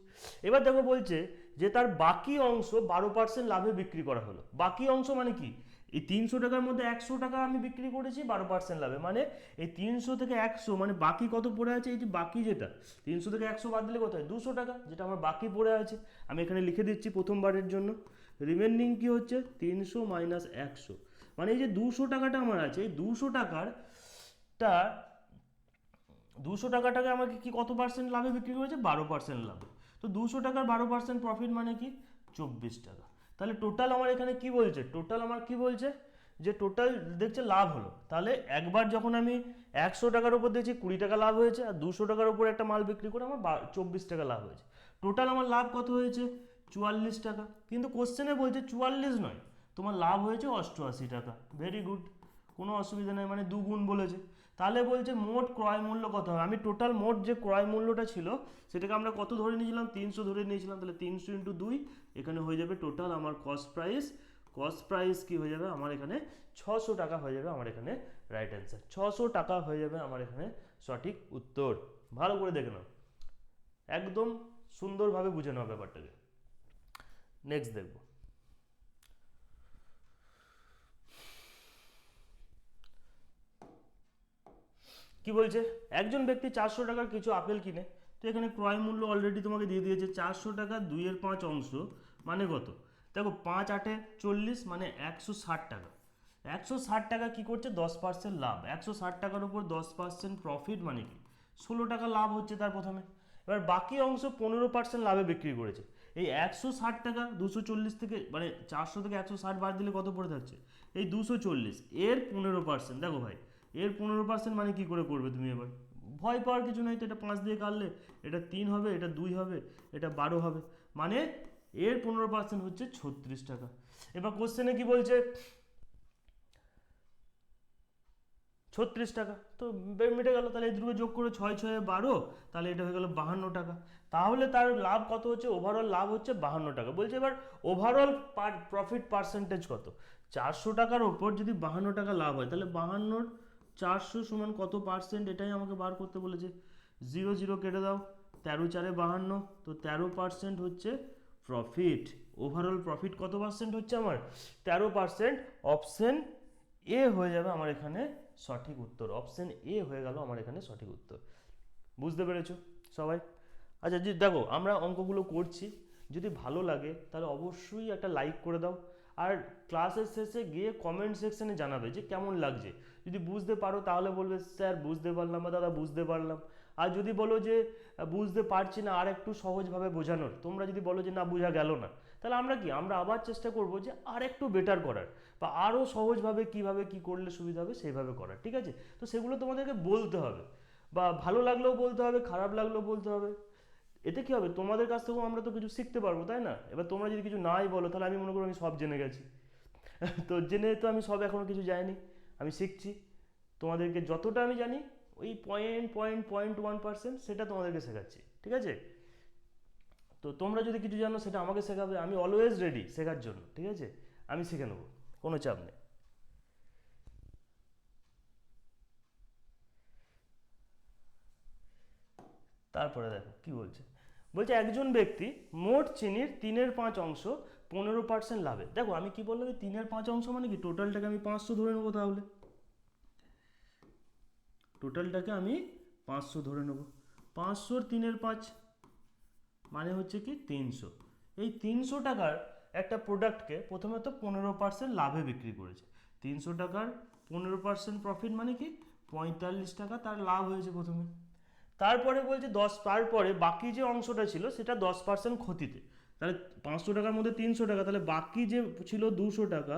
এবার দেখো বলছে যে তার বাকি অংশ 12% লাভে বিক্রি করা হলো। বাকি অংশ মানে কি, এই 300 টাকার মধ্যে 100 টাকা আমি বিক্রি করেছি 12% লাভে, মানে এই 300 থেকে 100 মানে বাকি কত পড়ে আছে, এই যে বাকি যেটা 300 থেকে 100 বাদ দিলে কত হয়, 200 টাকা, যেটা আমার বাকি পড়ে আছে। আমি এখানে লিখে দিচ্ছি প্রথমবারের জন্য, রিমেনিং কি হচ্ছে 300 মাইনাস 100, মানে এই যে 200 টাকাটা আমার আছে, এই 200 টাকাটাকে আমাকে কি কত পার্সেন্ট লাভে বিক্রি করেছে, 12% লাভে। তো 200 টাকার 12% প্রফিট মানে কি, 24 টাকা। তাহলে টোটাল আমার এখানে কি বলছে, টোটাল আমার কি বলছে, যে টোটাল দেখছে লাভ হলো, তাহলে একবার যখন আমি 100 টাকার উপর দিয়েছি 20 টাকা লাভ হয়েছে, আর 200 টাকার উপর একটা মাল বিক্রি করে আমার 24 টাকা লাভ হয়েছে। টোটাল আমার লাভ কত হয়েছে, 44 টাকা। কিন্তু কোশ্চেনে বলছে 44 নয়, তোমার লাভ হয়েছে 88 টাকা। ভেরি গুড, কোনো অসুবিধা নেই, মানে দুগুণ বলেছে। তাহলে বলছে মোট ক্রয় মূল্য কত হবে, আমি টোটাল মোট যে ক্রয় মূল্যটা ছিল সেটাকে আমরা কত ধরে নিয়েছিলাম, 300 ধরে নিয়েছিলাম, তাহলে 300 ইন্টু 2, এখানে হয়ে যাবে টোটাল আমার কস্ট প্রাইস কি হয়ে যাবে আমার এখানে, 600 টাকা হয়ে যাবে আমার এখানে রাইট অ্যান্সার। 600 টাকা হয়ে যাবে আমার এখানে সঠিক উত্তর। ভালো করে দেখে নাও, একদম সুন্দরভাবে বুঝে নাও ব্যাপারটাকে। নেক্সট দেখবো। কি বলছে, একজন ব্যক্তি 400 টাকার কিছু আপেল কিনে, তো এখানে ক্রয় মূল্য অলরেডি তোমাকে দিয়ে দিয়েছে 400 টাকা 2/5 অংশ মানে কত, দেখো 5×8 = 40 মানে 160 টাকা। 160 টাকা কি করছে, 10% লাভ। 160 টাকার উপর 10% প্রফিট মানে কি 16 টাকা লাভ হচ্ছে তার প্রথমে। এবার বাকি অংশ 15% লাভে বিক্রি করেছে। এই 160 টাকা 240 থেকে মানে 400 থেকে 160 বাদ দিলে কত পড়ে থাকছে, এই 240, এর 15%। দেখো ভাই, এর 15% মানে কি করে করবে তুমি, এবার ভয় পাওয়ার কিছু নেই তো, এটা 5 দিয়ে কাটলে এটা 3 হবে, এটা 2 হবে, এটা 12 হবে, মানে এর 15% হচ্ছে 36 টাকা। এবার কোশ্চেনে কি বলছে, 36 টাকা, তো মিটে গেল। তাহলে এই দুটো যোগ করে 6 6 12, তাহলে এটা হয়ে গেল 52 টাকা। তাহলে তার লাভ কত হচ্ছে, ওভারঅল লাভ হচ্ছে 52 টাকা। বলছে এবার ওভারঅল প্রফিট পার্সেন্টেজ কত, 400 টাকার ওপর যদি 52 টাকা লাভ হয়, তাহলে 52 400 সমান কত পার্সেন্ট, এটাই আমাকে বার করতে বলেছে। 0 0 কেটে দাও, 13 4 52, তো 13% হচ্ছে প্রফিট। ওভারঅল প্রফিট কত পার্সেন্ট হচ্ছে আমার, 13%। অপশন এ হয়ে যাবে আমার এখানে সঠিক উত্তর। অপশন এ হয়ে গেল আমার এখানে সঠিক উত্তর। বুঝতে পেরেছো সবাই? আচ্ছা দেখো, আমরা অঙ্কগুলো করছি, যদি ভালো লাগে তাহলে অবশ্যই একটা লাইক করে দাও। আর ক্লাসের শেষে গিয়ে কমেন্ট সেকশনে জানাবে যে কেমন লাগছে। যদি বুঝতে পারো তাহলে বলবে স্যার বুঝতে পারলাম, বা দাদা বুঝতে পারলাম। আর যদি বলো যে বুঝতে পারছি না, আর একটু সহজভাবে বোঝানোর, তোমরা যদি বলো যে না বোঝা গেল না, তাহলে আমরা আবার চেষ্টা করব যে আর একটু বেটার করার, বা আরও সহজভাবে কিভাবে কি করলে সুবিধা হবে সেইভাবে করার। ঠিক আছে? তো সেগুলো তোমাদেরকে বলতে হবে, বা ভালো লাগলেও বলতে হবে, খারাপ লাগলেও বলতে হবে। এতে কি হবে, তোমাদের কাছ থেকেও আমরা তো কিছু শিখতে পারবো, তাই না? এবার তোমরা যদি কিছু নাই বলো, তাহলে আমি মনে করো আমি সব জেনে গেছি। তো জেনে তো আমি সব এখনো কিছু যাইনি, আমি শিখছি। তোমাদেরকে যতটা আমি জানি, ওই 0.1% সেটা তোমাদেরকে শেখাচ্ছি। ঠিক আছে? তো তোমরা যদি কিছু জানো সেটা আমাকে শেখাবে, আমি অলওয়েজ রেডি শেখার জন্য। ঠিক আছে? আমি শিখে নেবো, কোনো চাপ নেই। তারপরে দেখো কি বলছে, বলছে একজন ব্যক্তি মোট চিনির 3/5 অংশ 15% লাভে। দেখো আমি কি বললাম, 3/5 অংশ মানে কি, টোটালটাকে আমি 500 ধরে নেবো। তাহলে টোটালটাকে আমি 500 ধরে নেবো। 500-র 3/5 মানে হচ্ছে কি 300। এই 300 টাকার একটা প্রোডাক্টকে প্রথমে তো 15% লাভে বিক্রি করেছে। 300 টাকার 15% প্রফিট মানে কি 45 টাকা তার লাভ হয়েছে প্রথমে। তারপরে বলছে তারপরে বাকি যে অংশটা ছিল সেটা 10% ক্ষতিতে। তাহলে 500 টাকার মধ্যে 300 টাকা, তাহলে বাকি যে ছিল 200 টাকা,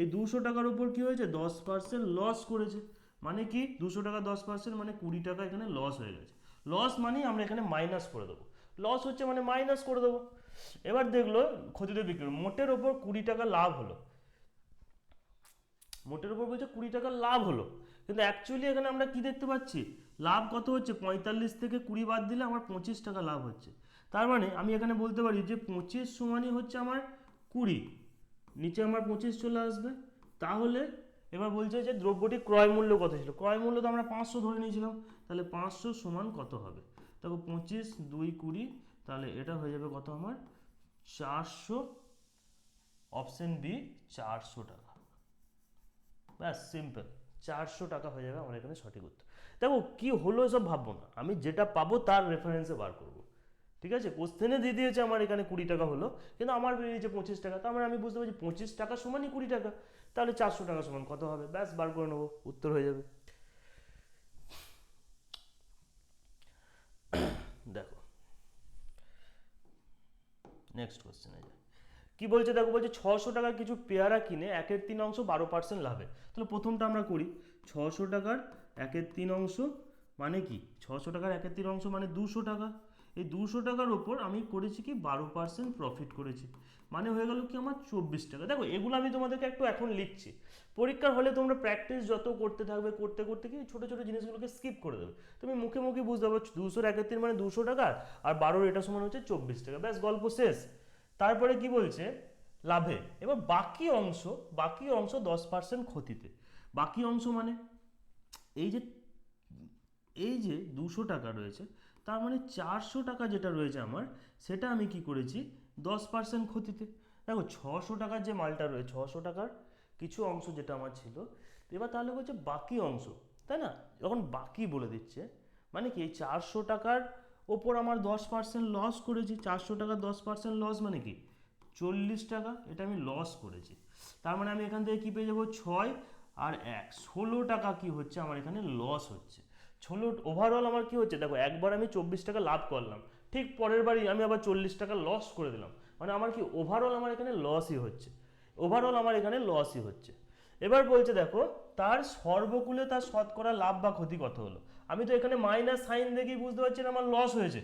এই 200 টাকার উপর কি হয়েছে 10% লস করেছে। মানে কি 200 টাকা 10% মানে 20 টাকা এখানে লস হয়ে গেছে। লস মানে আমরা এখানে মাইনাস করে দেবো, লস হচ্ছে মানে মাইনাস করে দেবো। এবার দেখলো ক্ষতিতে বিক্রি, মোটের ওপর 20 টাকা লাভ হলো। মোটের উপর বলছে 20 টাকা লাভ হলো, কিন্তু অ্যাকচুয়ালি এখানে আমরা কি দেখতে পাচ্ছি, লাভ কত হচ্ছে, 45 থেকে 20 বাদ দিলে আমার 25 টাকা লাভ হচ্ছে। তার মানে আমি এখানে বলতে পারি যে 25 সমানই হচ্ছে আমার 20, নিচে আমার 25 চলে আসবে। তাহলে এবার বলছে যে দ্রব্যটি ক্রয় মূল্য কত ছিল, ক্রয় মূল্য তো আমরা 500 ধরে নিয়েছিলাম, তাহলে 500 সমান কত হবে, দেখো 25 2 20, তাহলে এটা হয়ে যাবে কত আমার 400। অপশন বি 400 টাকা। ব্যাস সিম্পল, 400 টাকা হয়ে যাবে আমার এখানে সঠিক উত্তর। দেখো কি হলো এসব ভাববো না, আমি যেটা পাবো তার রেফারেন্সে বার করবো। ঠিক আছে? কোশ্চেনে দিয়ে দিয়েছে আমার এখানে 20 টাকা হলো, কিন্তু আমার বেরিয়েছে 25 টাকা, তার মানে আমি বুঝতে পারছি 25 টাকা সমানই 20 টাকা, তাহলে 400 টাকা সমান কত হবে, ব্যাস বার করে নেবো, উত্তর হয়ে যাবে। দেখো নেক্সট কোশ্চেনে যাই। কি বলছে দেখো, বলছে 600 টাকার কিছু পেয়ারা কিনে 1/3 অংশ 12% লাভে। তাহলে প্রথমটা আমরা করি, 600 টাকার 1/3 অংশ মানে কি, 600 টাকার 1/3 অংশ মানে 200 টাকা। এই 200 টাকার ওপর আমি করেছি কি 12% প্রফিট করেছি, মানে হয়ে গেল কি আমার 24 টাকা। দেখো এগুলো আমি তোমাদেরকে একটু এখন লিখছি, পরীক্ষার হলে তোমরা প্র্যাকটিস যত করতে থাকবে, করতে করতে কি ছোটো ছোটো জিনিসগুলোকে স্কিপ করে দেবে, তুমি মুখে মুখে বুঝতে পারবে 200-1/3 মানে 200 টাকা, আর 12 এটা সমান হচ্ছে 24 টাকা, ব্যাস গল্প শেষ। তারপরে কি বলছে, লাভে এবার বাকি অংশ 10% ক্ষতিতে। বাকি অংশ মানে এই যে এই যে 200 টাকা রয়েছে, তার মানে 400 টাকা যেটা রয়েছে আমার, সেটা আমি কি করেছি 10% ক্ষতিতে। দেখো 600 টাকার যে মালটা রয়েছে, 600 টাকার কিছু অংশ যেটা আমার ছিল, এবার তাহলে বলছে বাকি অংশ, তাই না? যখন বাকি বলে দিচ্ছে মানে কি 400 টাকার ওপর আমার 10% লস করেছি, 400 টাকা 10% লস মানে কি 40 টাকা, এটা আমি লস করেছি। তার মানে আমি এখান থেকে কী পেয়ে যাবো 6 আর 1 16 টাকা কি হচ্ছে আমার এখানে লস হচ্ছে। 16 ওভারঅল আমার কি হচ্ছে দেখো, একবার আমি 24 টাকা লাভ করলাম, ঠিক পরের বারই আমি আবার 40 টাকা লস করে দিলাম, মানে আমার কি ওভারঅল আমার এখানে লসই হচ্ছে, ওভারঅল আমার এখানে লসই হচ্ছে। এবার বলছে দেখো তার সর্বকুলে তার শতকরা লাভ বা ক্ষতি কত হলো। আমি তো এখানে মাইনাস সাইন দেখেই বুঝতে পারছি না আমার লস হয়েছে,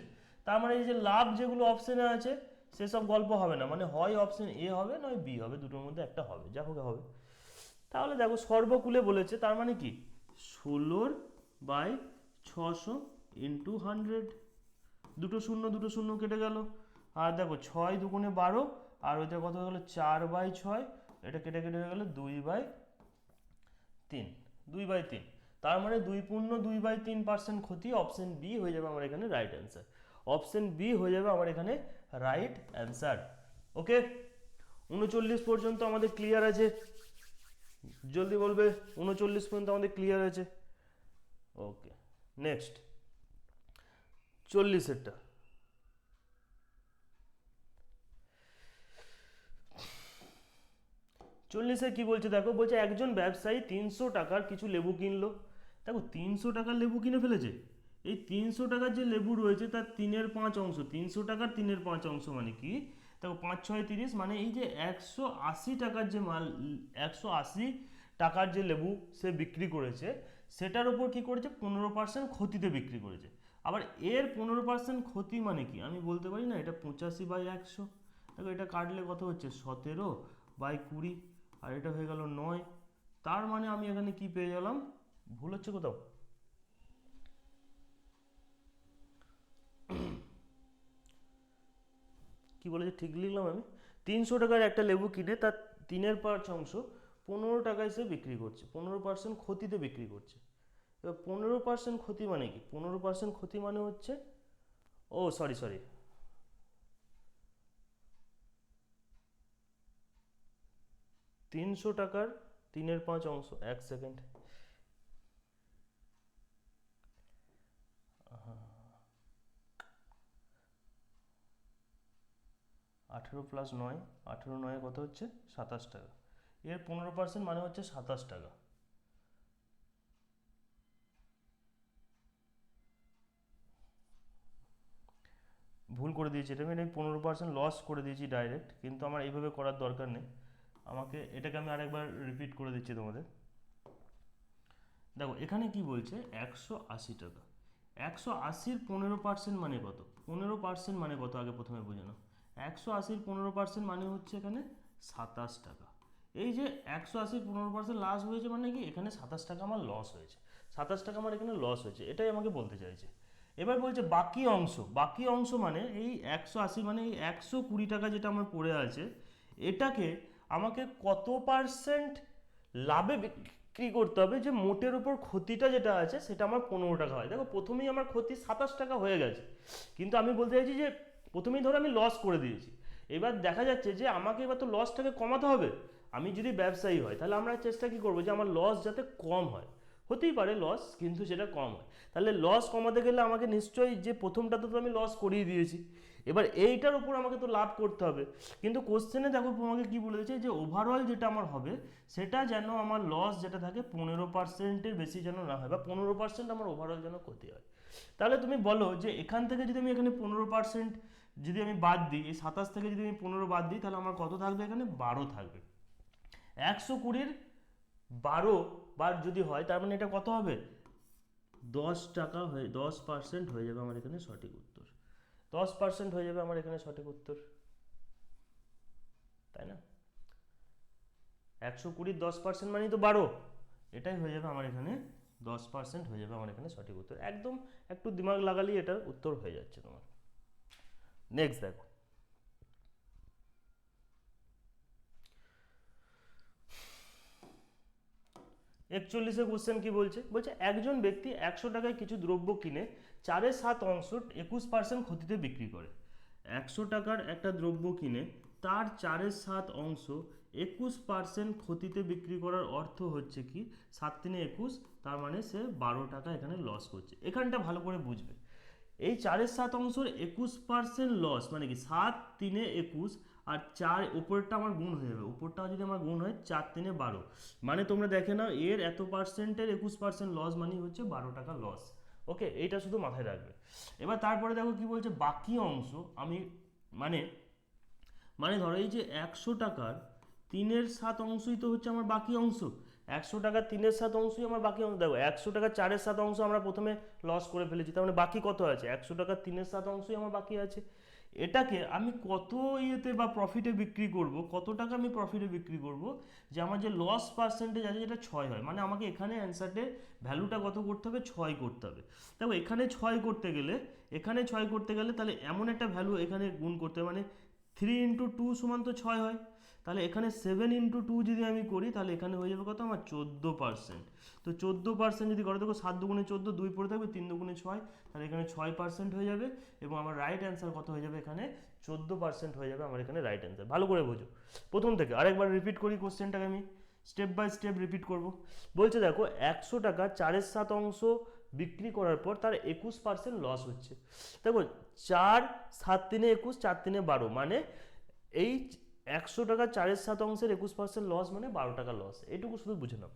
তার মানে এই যে লাভ যেগুলো অপশনে আছে সেসব গল্প হবে না, মানে হয় অপশন এ হবে নয় বি হবে, দুটোর মধ্যে একটা হবে, যা হোক হবে। তাহলে দেখো সর্বকুলে বলেছে, তার মানে কি 16/600 ইন্টু 100, দুটো শূন্য কেটে গেল, আর দেখো 6 দুগুণে 12, আর ওইটা কত হয়ে গেলো 4/6, এটা কেটে কেটে হয়ে গেলো 2/3, 2/3, তার মানে 2.2/3% ক্ষতি, অপশন বি হয়ে যাবে আমার এখানে রাইট অ্যান্সার, অপশন বি হয়ে যাবে আমার এখানে রাইট অ্যান্সার। ওকে, 39 পর্যন্ত আমাদের ক্লিয়ার আছে, জলদি বলবে 39 পর্যন্ত আমাদের ক্লিয়ার আছে। ওকে, নেক্সট 40-এরটা। চল্লিশে কি বলছে দেখো, বলছে একজন ব্যবসায়ী 300 টাকার কিছু লেবু কিনলো। দেখো 300 টাকার লেবু কিনে ফেলেছে, এই 300 টাকার যে লেবু রয়েছে তার 3/5 অংশ, 300 টাকার 3/5 অংশ মানে কি দেখো 5 6 30, মানে এই যে 180 টাকার যে মাল, 180 টাকার যে লেবু সে বিক্রি করেছে, সেটার উপর কি করেছে 15% ক্ষতিতে বিক্রি করেছে। আবার এর 15% ক্ষতি মানে কি আমি বলতে পারি না, এটা 85/100, দেখো এটা কাটলে কত হচ্ছে 17/20, আর এটা হয়ে গেল 9, তার মানে আমি এখানে কি পেয়ে গেলাম, ভুল হচ্ছে কোথাও, কি বলেছে ঠিক লিখলাম আমি, 300 টাকার একটা লেবু কিনে তার 3/5 অংশ 15 টাকায় সে বিক্রি করছে, 15% ক্ষতিতে বিক্রি করছে। এবার 15% ক্ষতি মানে কি, 15% ক্ষতি মানে হচ্ছে, ও সরি 300 টাকার 3/5 অংশ, 1 সেকেন্ড, 18 + 9, 18 9 কত হচ্ছে 27 টাকা, এর 15% মানে হচ্ছে 27 টাকা। ভুল করে দিয়েছি, এটা আমি 15% লস করে দিয়েছি ডাইরেক্ট, কিন্তু আমার এইভাবে করার দরকার নেই, আমাকে এটাকে আমি আরেকবার রিপিট করে দিচ্ছি তোমাদের। দেখো এখানে কি বলছে 180 টাকা, 180-র 15% মানে কত, 15% মানে কত আগে প্রথমে বুঝে নাও, 180-র 15% মানে হচ্ছে এখানে 27 টাকা। এই যে 180-র 15% লস হয়েছে মানে কি এখানে 27 টাকা আমার লস হয়েছে, 27 টাকা আমার এখানে লস হয়েছে, এটাই আমাকে বলতে চাইছে। এবার বলছে বাকি অংশ, বাকি অংশ মানে এই 180 মানে এই 120 টাকা যেটা আমার পড়ে আছে, এটাকে আমাকে কত পার্সেন্ট লাভে বিক্রি করতে হবে, যে মোটের উপর ক্ষতিটা যেটা আছে সেটা আমার 15 টাকা হয়। দেখো প্রথমেই আমার ক্ষতি 27 টাকা হয়ে গেছে, কিন্তু আমি বলতে চাইছি যে প্রথমেই ধরো আমি লস করে দিয়েছি, এবার দেখা যাচ্ছে যে আমাকে এবার তো লসটাকে কমাতে হবে। আমি যদি ব্যবসায়ী হয় তাহলে আমরা চেষ্টা কি করবো যে আমার লস যাতে কম হয়, হতেই পারে লস কিন্তু সেটা কম হয়, তাহলে লস কমাতে গেলে আমাকে নিশ্চয়ই যে প্রথমটাতে তো আমি লস করিয়ে দিয়েছি, এবার এইটার উপর আমাকে তো লাভ করতে হবে। কিন্তু কোশ্চেনে দেখো তোমাকে কি বলে দিয়েছে যে ওভারঅল যেটা আমার হবে সেটা যেন আমার লস যেটা থাকে 15%-এর বেশি যেন না হয়, বা 15% আমার ওভারঅল যেন ক্ষতি হয়। তাহলে তুমি বলো যে এখান থেকে যদি আমি এখানে 15% যদি আমি বাদ দিই, এই 27 থেকে যদি আমি 15 বাদ দিই, তাহলে আমার কত থাকবে এখানে 12 থাকবে। 120-র 12 বার যদি হয় তার মানে এটা কত হবে 10 টাকা হয়ে 10% হয়ে যাবে আমার এখানে সঠিক উত্তর, 10% হয়ে যাবে আমার এখানে সঠিক উত্তর, তাই না? 120-র 10% মানেই তো 12, এটাই হয়ে যাবে আমার এখানে 10% হয়ে যাবে আমার এখানে সঠিক উত্তর, একদম একটু দিমাগ লাগালেই এটার উত্তর হয়ে যাচ্ছে তোমার। নেক্সট দেখো, 41-এ কোশ্চেন কি বলছে, বলছে একজন ব্যক্তি 100 টাকায় কিছু দ্রব্য কিনে 4/7 অংশ 21% ক্ষতিতে বিক্রি করে। 100 টাকার একটা দ্রব্য কিনে তার 4/7 অংশ 21% ক্ষতিতে বিক্রি করার অর্থ হচ্ছে কি 7 3 21, তার মানে সে 12 টাকা এখানে লস করছে। এখানটা ভালো করে বুঝবে, এই 4/7 অংশের 21% লস মানে কি 7 3 21, আর 4 উপরেরটা আমার গুণ হয়ে যাবে, উপরটা যদি আমার গুণ হয় 4 3 12, মানে তোমরা দেখে নাও এর এত পার্সেন্টের 21% লস মানে হচ্ছে 12 টাকা লস। ওকে, এইটা শুধু মাথায় রাখবে। এবার তারপরে দেখো কি বলছে, বাকি অংশ আমি মানে মানে ধরো এই যে 100 টাকার 3/7 অংশই তো হচ্ছে আমার বাকি অংশ, 100 টাকার 3/7 অংশই আমার বাকি অংশ। দেখো 100 টাকার 4/7 অংশ আমরা প্রথমে লস করে ফেলেছি, তার মানে বাকি কত আছে, 100 টাকার 3/7 অংশই আমার বাকি আছে। এটাকে আমি কত ইয়েতে বা প্রফিটে বিক্রি করব, কত টাকা আমি প্রফিটে বিক্রি করব, যে আমার যে লস পার্সেন্টেজ আছে যেটা 6 হয়, মানে আমাকে এখানে অ্যান্সারটে ভ্যালুটা কত করতে হবে, 6 করতে হবে। দেখো এখানে 6 করতে গেলে, এখানে 6 করতে গেলে তাহলে এমন একটা ভ্যালু এখানে গুণ করতে হবে, মানে 3 ইন্টু 2 সমান তো 6 হয়, তাহলে এখানে 7 ইন্টু 2 যদি আমি করি তাহলে এখানে হয়ে যাবে কত আমার 14%। তো 14% যদি করে দেখো 7 দুগুণে 14, 2 পড়ে থাকবে, 3 দুগুণে 6, তাহলে এখানে 6% হয়ে যাবে, এবং আমার রাইট অ্যান্সার কত হয়ে যাবে এখানে 14% হয়ে যাবে আমার এখানে রাইট অ্যান্সার। ভালো করে বোঝো, প্রথম থেকে আরেকবার রিপিট করি কোশ্চেনটাকে, আমি স্টেপ বাই স্টেপ রিপিট করব। বলছে দেখো 100 টাকা 4/7 অংশ বিক্রি করার পর তার 21% লস হচ্ছে। দেখো 4 7 3 21, 4 3 12, মানে এই 100 টাকা 4/7 অংশের 21% লস মানে 12 টাকা লস, এইটুকু শুধু বুঝে নাও।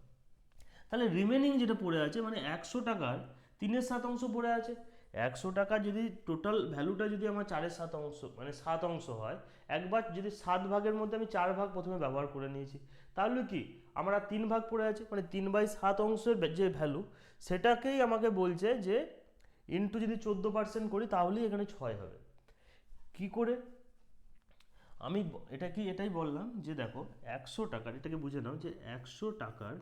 তাহলে রিমেনিং যেটা পড়ে আছে, মানে 100 টাকার 3/7 অংশ পড়ে আছে। 100 টাকা যদি টোটাল ভ্যালুটা যদি আমার 4/7 অংশ মানে 7 অংশ হয়, একবার যদি 7 ভাগের মধ্যে আমি 4 ভাগ প্রথমে ব্যবহার করে নিয়েছি, তাহলে কি আমার আর 3 ভাগ পড়ে আছে, মানে 3/7 অংশের যে ভ্যালু সেটাকেই আমাকে বলছে যে ইন্টু যদি 14% করি তাহলেই এখানে 6 হবে। কি করে আমি এটাই বললাম যে দেখো 100 টাকার, এটাকে বুঝে নাও যে 100 টাকার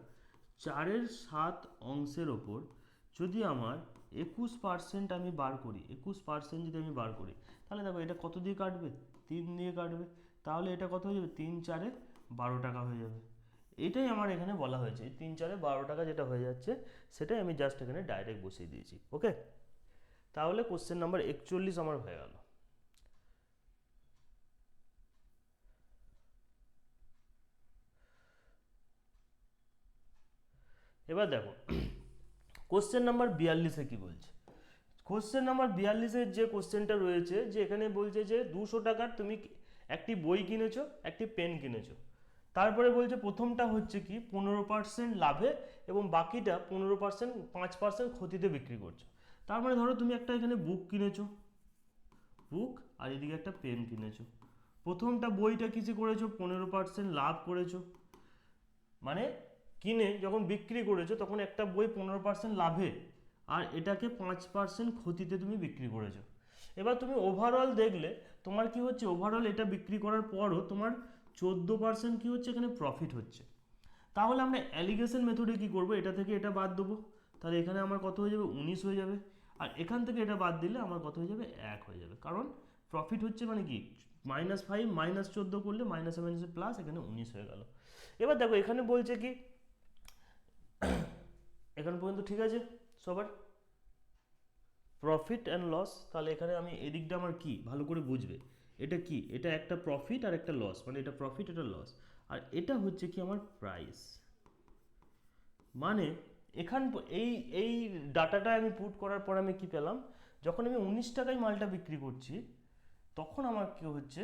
4/7 অংশের ওপর যদি আমার 21% আমি বার করি, 21% যদি আমি বার করি, তাহলে দেখো এটা কত দিয়ে কাটবে, 3 দিয়ে কাটবে, তাহলে এটা কত হয়ে যাবে, 3 4 12 টাকা হয়ে যাবে। এটাই আমার এখানে বলা হয়েছে, 3 4 12 টাকা যেটা হয়ে যাচ্ছে সেটাই আমি জাস্ট এখানে ডাইরেক্ট বসিয়ে দিয়েছি। ওকে, তাহলে কোশ্চেন নাম্বার 41 আমার হয়ে গেল। এবার দেখো কোশ্চেন নাম্বার 42-এ কি বলছে। কোশ্চেন নাম্বার 42-এর যে কোশ্চেনটা রয়েছে, যে এখানে বলছে যে 200 টাকার তুমি একটি বই কিনেছো, একটি পেন কিনেছো, তারপরে বলছে প্রথমটা হচ্ছে কি 15% লাভে এবং বাকিটা 15% 5% ক্ষতিতে বিক্রি করছো। তার মানে ধরো তুমি একটা এখানে বুক কিনেছো, বুক, আর এদিকে একটা পেন কিনেছো। প্রথমটা বইটা কিছু করেছো 15% লাভ করেছো, মানে কিনে যখন বিক্রি করেছো তখন একটা বই 15% লাভে আর এটাকে 5% ক্ষতিতে তুমি বিক্রি করেছো। এবার তুমি ওভারঅল দেখলে তোমার কি হচ্ছে, ওভারঅল এটা বিক্রি করার পরও তোমার 14% কি হচ্ছে এখানে প্রফিট হচ্ছে। তাহলে আমরা অ্যালিগেশন মেথডে কি করব, এটা থেকে এটা বাদ দেবো, তাহলে এখানে আমার কত হয়ে যাবে 19 হয়ে যাবে, আর এখান থেকে এটা বাদ দিলে আমার কত হয়ে যাবে 1 হয়ে যাবে, কারণ প্রফিট হচ্ছে মানে কি -5 -14 করলে মাইনাসে মাইনাসে প্লাস, এখানে 19 হয়ে গেল। এবার দেখো এখানে বলছে কি এখান পর্যন্ত ঠিক আছে সবার, প্রফিট অ্যান্ড লস। তাহলে এখানে আমি এদিকটা আমার কি ভালো করে বুঝবে, এটা কি, এটা একটা প্রফিট আর একটা লস, মানে এটা প্রফিট এটা লস, আর এটা হচ্ছে কি আমার প্রাইস। মানে এখান এই এই ডাটাটা আমি পুট করার পর আমি কি পেলাম, যখন আমি 19 টাকায় মালটা বিক্রি করছি তখন আমার কি হচ্ছে,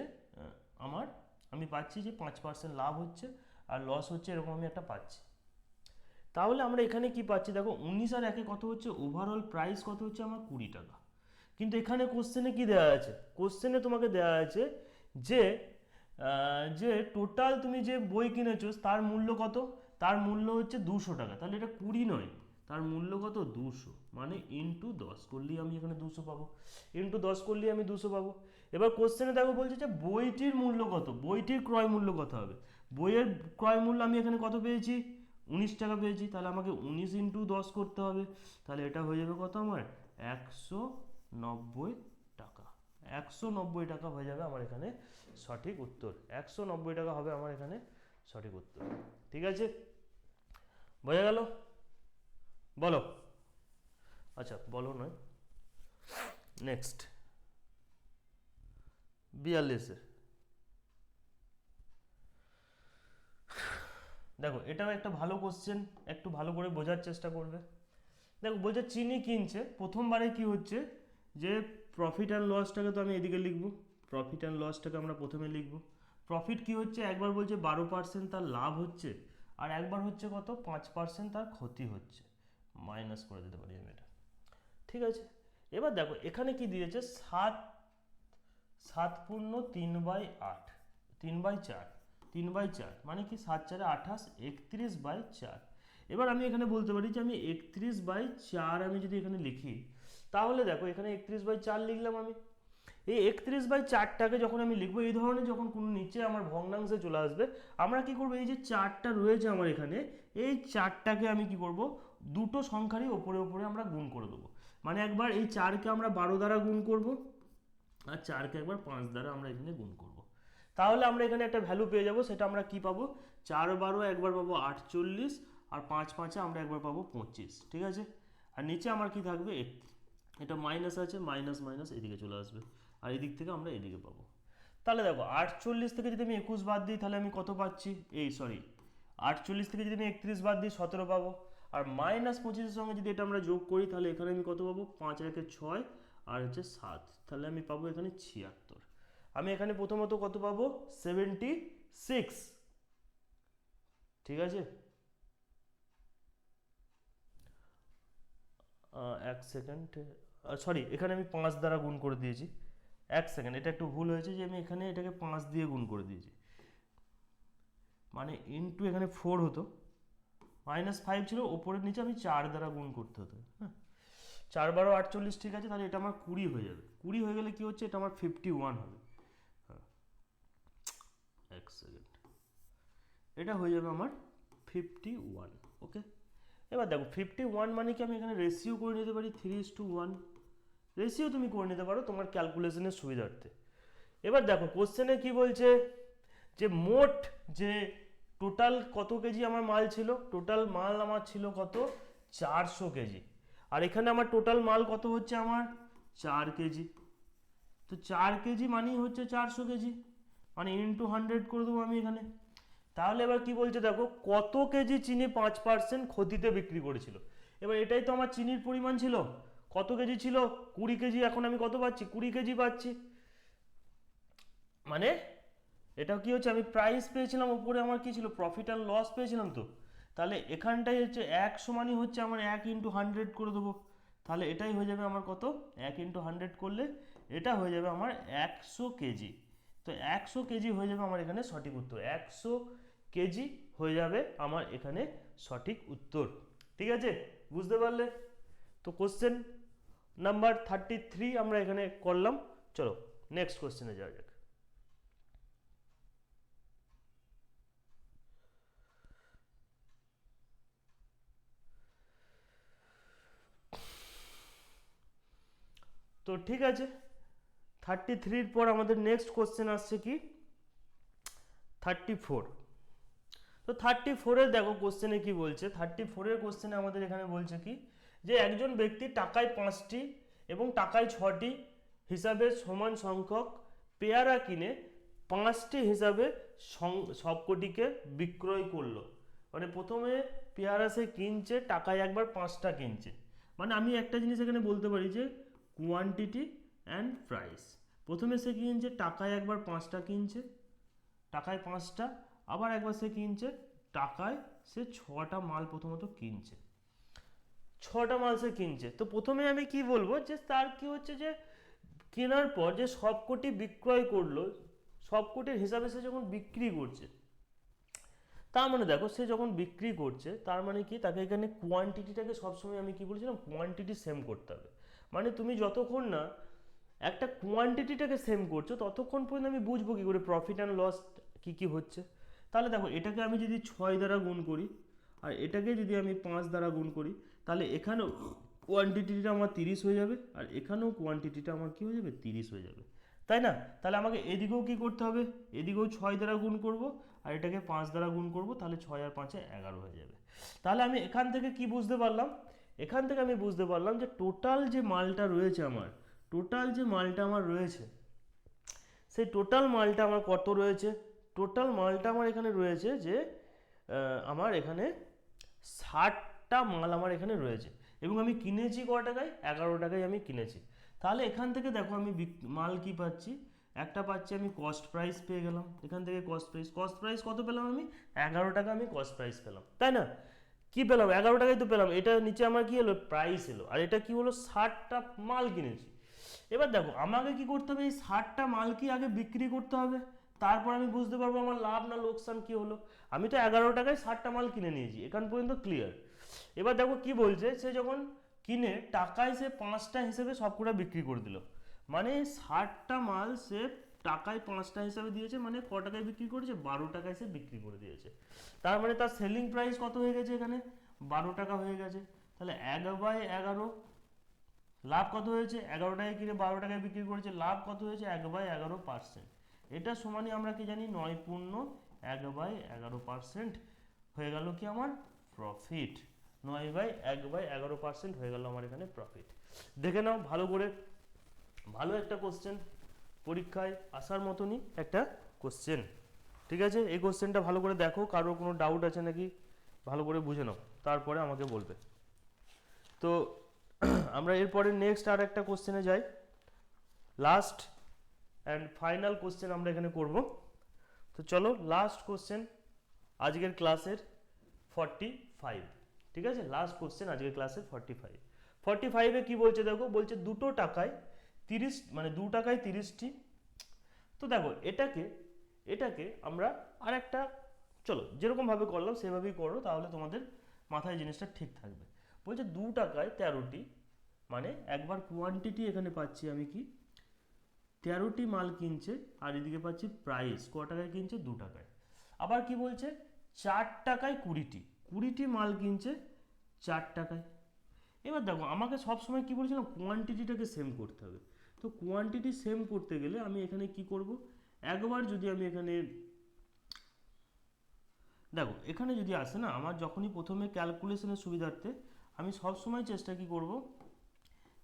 আমার আমি পাচ্ছি যে 5% লাভ হচ্ছে আর লস হচ্ছে, এরকম আমি একটা পাচ্ছি। তাহলে আমরা এখানে কি পাচ্ছি দেখো 19 আর 1 কত হচ্ছে, ওভারঅল প্রাইস কত হচ্ছে আমার 20 টাকা। কিন্তু এখানে কোশ্চেনে কি দেওয়া আছে, কোশ্চেনে তোমাকে দেওয়া আছে যে যে টোটাল তুমি যে বই কিনেছো তার মূল্য কত, তার মূল্য হচ্ছে 200 টাকা, তাহলে এটা 20 নয়, তার মূল্য কত 200, মানে ইন্টু 10 করলেই আমি এখানে 200 পাবো, ইন্টু 10 করলেই আমি 200 পাবো। এবার কোশ্চেনে দেখো বলছে যে বইটির মূল্য কত, বইটির ক্রয় মূল্য কত হবে, বইয়ের ক্রয় মূল্য আমি এখানে কত পেয়েছি 19 টাকা পেয়েছি, তাহলে আমাকে 19 ইন্টু 10 করতে হবে, তাহলে এটা হয়ে যাবে কত আমার 190 টাকা। 190 টাকা হয়ে যাবে আমার এখানে সঠিক উত্তর, 190 টাকা হবে আমার এখানে সঠিক উত্তর। ঠিক আছে, বোঝা গেল, বলো। আচ্ছা বলো নয়, নেক্সট 42-এর দেখো এটাও একটা ভালো কোশ্চেন, একটু ভালো করে বোঝার চেষ্টা করবে। দেখো বলছে চিনি কিনছে, প্রথমবারে কি হচ্ছে যে প্রফিট অ্যান্ড লসটাকে তো আমি এদিকে লিখবো, প্রফিট অ্যান্ড লসটাকে আমরা প্রথমে লিখবো। প্রফিট কি হচ্ছে, একবার বলছে 12% তার লাভ হচ্ছে, আর একবার হচ্ছে কত 5% তার ক্ষতি হচ্ছে, মাইনাস করে দিতে পারি আমি এটা। ঠিক আছে, এবার দেখো এখানে কি দিয়েছে, 7 × 3/8, 3/4, 3/4 মানে কি 7×4 = 28, 31/4। এবার আমি এখানে বলতে পারি যে আমি 31/4 আমি যদি এখানে লিখি, তাহলে দেখো এখানে 31/4 লিখলাম আমি। এই 31/4টাকে যখন আমি লিখবো, এই ধরনের যখন কোনো নিচে আমার ভগ্নাংশে চলে আসবে, আমরা কি করবো, এই যে 4টা রয়েছে আমার এখানে, এই 4টাকে আমি কি করব, দুটো সংখ্যারই ওপরে ওপরে আমরা গুণ করে দেবো। মানে একবার এই 4কে আমরা 12 দ্বারা গুণ করব, আর 4কে একবার 5 দ্বারা আমরা এখানে গুণ করব। তাহলে আমরা এখানে একটা ভ্যালু পেয়ে যাব, সেটা আমরা কি পাবো, 4 × 12 একবার পাবো 48, আর 5 × 5 আমরা একবার পাবো 25। ঠিক আছে, আর নিচে আমার কি থাকবে, এটা মাইনাস আছে, মাইনাস মাইনাস এদিকে চলে আসবে, আর এদিক থেকে আমরা এদিকে পাবো। তাহলে দেখো 48 থেকে যদি আমি 21 বাদ দিই, তাহলে আমি কত পাচ্ছি, 48 থেকে যদি আমি 31 বাদ দিই 17 পাবো, আর -25-এর সঙ্গে যদি এটা আমরা যোগ করি, তাহলে এখানে আমি কত পাবো, 5 × 6 আর হচ্ছে 7, তাহলে আমি পাবো এখানে 76। আমি এখানে প্রথমত কত পাবো, 76। ঠিক আছে, এক সেকেন্ড, সরি এখানে আমি 5 দ্বারা গুণ করে দিয়েছি, এক সেকেন্ড, এটা একটু ভুল হয়েছে যে আমি এখানে এটাকে 5 দিয়ে গুণ করে দিয়েছি, মানে ইনটু এখানে 4 হতো, -5 ছিল, ওপরের নিচে আমি 4 দ্বারা গুণ করতে হতো। হ্যাঁ, 4 × 12 = 48। ঠিক আছে, তাহলে এটা আমার 20 হয়ে যাবে। 20 হয়ে গেলে কি হচ্ছে, এটা আমার 51 হবে। হ্যাঁ, এক সেকেন্ড, এটা হয়ে যাবে আমার 51। ওকে, এবার দেখো 51 মানে কি, আমি এখানে রেশিও করে নিতে পারি 3:1, রেশিও তুমি করে নিতে পারো তোমার ক্যালকুলেশনের সুবিধার্থে। এবার দেখো কোশ্চেনে কি বলছে, যে মোট যে টোটাল কত কেজি আমার মাল ছিল, টোটাল মাল আমার ছিল কত, 400 কেজি, আর এখানে আমার টোটাল মাল কত হচ্ছে আমার 4 কেজি। তো 4 কেজি মানেই হচ্ছে 400 কেজি, মানে ইন্টু 100 করে দেবো আমি এখানে। তাহলে এবার কি বলছে দেখো, কত কেজি চিনি 5% ক্ষতিতে বিক্রি করেছিল। এবার এটাই তো আমার চিনির পরিমাণ ছিল, কত কেজি ছিল, 20 কেজি, এখন আমি কত পাচ্ছি, 20 কেজি পাচ্ছি। মানে এটা কি হচ্ছে, আমি প্রাইস পেয়েছিলাম, উপরে আমার কি ছিল, প্রফিট অ্যান্ড লস পেয়েছিলাম। তো তাহলে এখানটাই হচ্ছে 1 সমানই হচ্ছে আমার 1 × 100 করে দেবো, তাহলে এটাই হয়ে যাবে আমার কত, 1 × 100 করলে এটা হয়ে যাবে আমার 100 কেজি। তো 100 কেজি হয়ে যাবে আমার এখানে সঠিক উত্তর, 100 কেজি হয়ে যাবে আমার এখানে সঠিক উত্তর। ঠিক আছে, বুঝতে পারলে? তো কোশ্চেন নাম্বার 33 আমরা এখানে করলাম। চলো নেক্সট কোশ্চেনে যাওয়া যাক। তো ঠিক আছে, 33-র পর আমাদের নেক্সট কোশ্চেন আসছে কি, 34। তো 34-এর দেখো কোশ্চেনে কি বলছে, 34-এর কোশ্চেনে আমাদের এখানে বলছে কি, যে একজন ব্যক্তি টাকায় 5টি এবং টাকায় 6টি হিসাবে সমান সংখ্যক পেয়ারা কিনে 5টি হিসাবে সবকটিকে বিক্রয় করলো। মানে প্রথমে পেয়ারা সে কিনছে, টাকায় একবার 5টা কিনছে, মানে আমি একটা জিনিস এখানে বলতে পারি যে কোয়ান্টিটি অ্যান্ড প্রাইস। প্রথমে সে কিনছে, টাকায় একবার 5টা কিনছে, টাকায় 5টা, আবার একবার সে কিনছে, টাকায় সে 6টা মাল প্রথমত কিনছে, 6টা মাল সে কিনছে। তো প্রথমে আমি কি বলবো, যে তার কি হচ্ছে, যে কেনার পর যে সবকটি বিক্রয় করলো, সবকটির হিসাবে সে যখন বিক্রি করছে, তার মানে দেখো সে যখন বিক্রি করছে, তার মানে কি, তাকে এখানে কোয়ান্টিটিটাকে সবসময় আমি কি বলছিলাম, কোয়ান্টিটি সেম করতে হবে। মানে তুমি যতক্ষণ না একটা কোয়ান্টিটিটাকে সেম করছো, ততক্ষণ পর্যন্ত আমি বুঝবো কি করে প্রফিট অ্যান্ড লস কী কী হচ্ছে। তাহলে দেখো এটাকে আমি যদি 6 দ্বারা গুণ করি, আর এটাকে যদি আমি 5 দ্বারা গুণ করি, তাহলে এখানেও কোয়ান্টিটিটা আমার 30 হয়ে যাবে, আর এখানেও কোয়ান্টিটিটা আমার কী হয়ে যাবে, 30 হয়ে যাবে, তাই না? তাহলে আমাকে এদিকেও কী করতে হবে, এদিকেও 6 দ্বারা গুণ করব, আর এটাকে 5 দ্বারা গুণ করব, তাহলে 6 আর 5-এ 11 হয়ে যাবে। তাহলে আমি এখান থেকে কি বুঝতে পারলাম, এখান থেকে আমি বুঝতে পারলাম যে টোটাল যে মালটা রয়েছে আমার, টোটাল যে মালটা আমার রয়েছে, সেই টোটাল মালটা আমার কত রয়েছে, টোটাল মালটা আমার এখানে রয়েছে যে আমার এখানে 60টা মাল আমার এখানে রয়েছে এবং আমি কিনেছি ক টাকায়, 11 টাকায় আমি কিনেছি। তাহলে এখান থেকে দেখো আমি মাল কি পাচ্ছি, একটা পাচ্ছি আমি কস্ট প্রাইস পেয়ে গেলাম, এখান থেকে কস্ট প্রাইস কত পেলাম আমি, 11 টাকা আমি কস্ট প্রাইস পেলাম, তাই না? কি পেলাম, 11 টাকায় তো পেলাম। এটা নিচে আমার কি হলো, প্রাইস এলো, আর এটা কি হলো, 60টা মাল কিনেছি। এবার দেখো আমাকে কি করতে হবে, এই 60টা মাল কি আগে বিক্রি করতে হবে, তারপর আমি বুঝতে পারবো আমার লাভ না লোকসান কি হলো। আমি তো 11 টাকায় 60টা মাল কিনে নিয়েছি, এখান পর্যন্ত ক্লিয়ার। এবার দেখো কি বলছে, সে যখন কিনে টাকায় সে 5টা হিসেবে সবকটা বিক্রি করে দিল, মানে 60টা মাল সে টাকায় 5টা হিসাবে দিয়েছে, মানে ক টাকায় বিক্রি করেছে, 12 টাকায় সে বিক্রি করে দিয়েছে। তার মানে তার সেলিং প্রাইস কত হয়ে গেছে, এখানে 12 টাকা হয়ে গেছে। তাহলে 1/11 লাভ কত হয়েছে, 11 টাকায় কিনে 12 টাকায় বিক্রি করেছে, লাভ কত হয়েছে, 1/11%। এটা সমানই আমরা কি জানি, 9.1/11% হয়ে গেল কি আমার প্রফিট। 9/1/11% হয়ে গেল আমার এখানে প্রফিট। দেখে নাও ভালো করে, ভালো একটা কোশ্চেন, পরীক্ষায় আসার মতনই একটা কোশ্চেন। ঠিক আছে, এই কোশ্চেনটা ভালো করে দেখো, কারোর কোনো ডাউট আছে নাকি ভালো করে বুঝে নাও, তারপরে আমাকে বলবে। তো আমরা এরপরে নেক্সট আর একটা কোশ্চেনে যাই, লাস্ট অ্যান্ড ফাইনাল কোশ্চেন আমরা এখানে করব। তো চলো লাস্ট কোশ্চেন আজকের ক্লাসের 45, ঠিক আছে, লাস্ট কোশ্চেন আজকের ক্লাসের 45 কি বলছে দেখো, বলছে 2 টাকায় 30, মানে 2 টাকায় 30টি। তো দেখো এটাকে আমরা আর একটা, চলো যেরকমভাবে করলাম সেভাবেই করো, তাহলে তোমাদের মাথায় জিনিসটা ঠিক থাকবে। বলছে 2 টাকায় 13টি, মানে একবার কোয়ান্টিটি এখানে পাচ্ছি আমি কি, 13টি মাল কিনছে, আর এদিকে পাচ্ছি প্রাইস ক টাকায় কিনছে, 2 টাকায়। আবার কি বলছে, 4 টাকায় 20টি মাল কিনছে 4 টাকায়। এবার দেখো আমাকে সবসময় কি বলেছিলাম, কোয়ান্টিটিটাকে সেম করতে হবে। তো কোয়ান্টিটি সেম করতে গেলে আমি এখানে কি করব, একবার যদি আমি এখানে দেখো, এখানে যদি আসে না, আমার যখনই প্রথমে ক্যালকুলেশনের সুবিধার্থে আমি সবসময় চেষ্টা কি করব,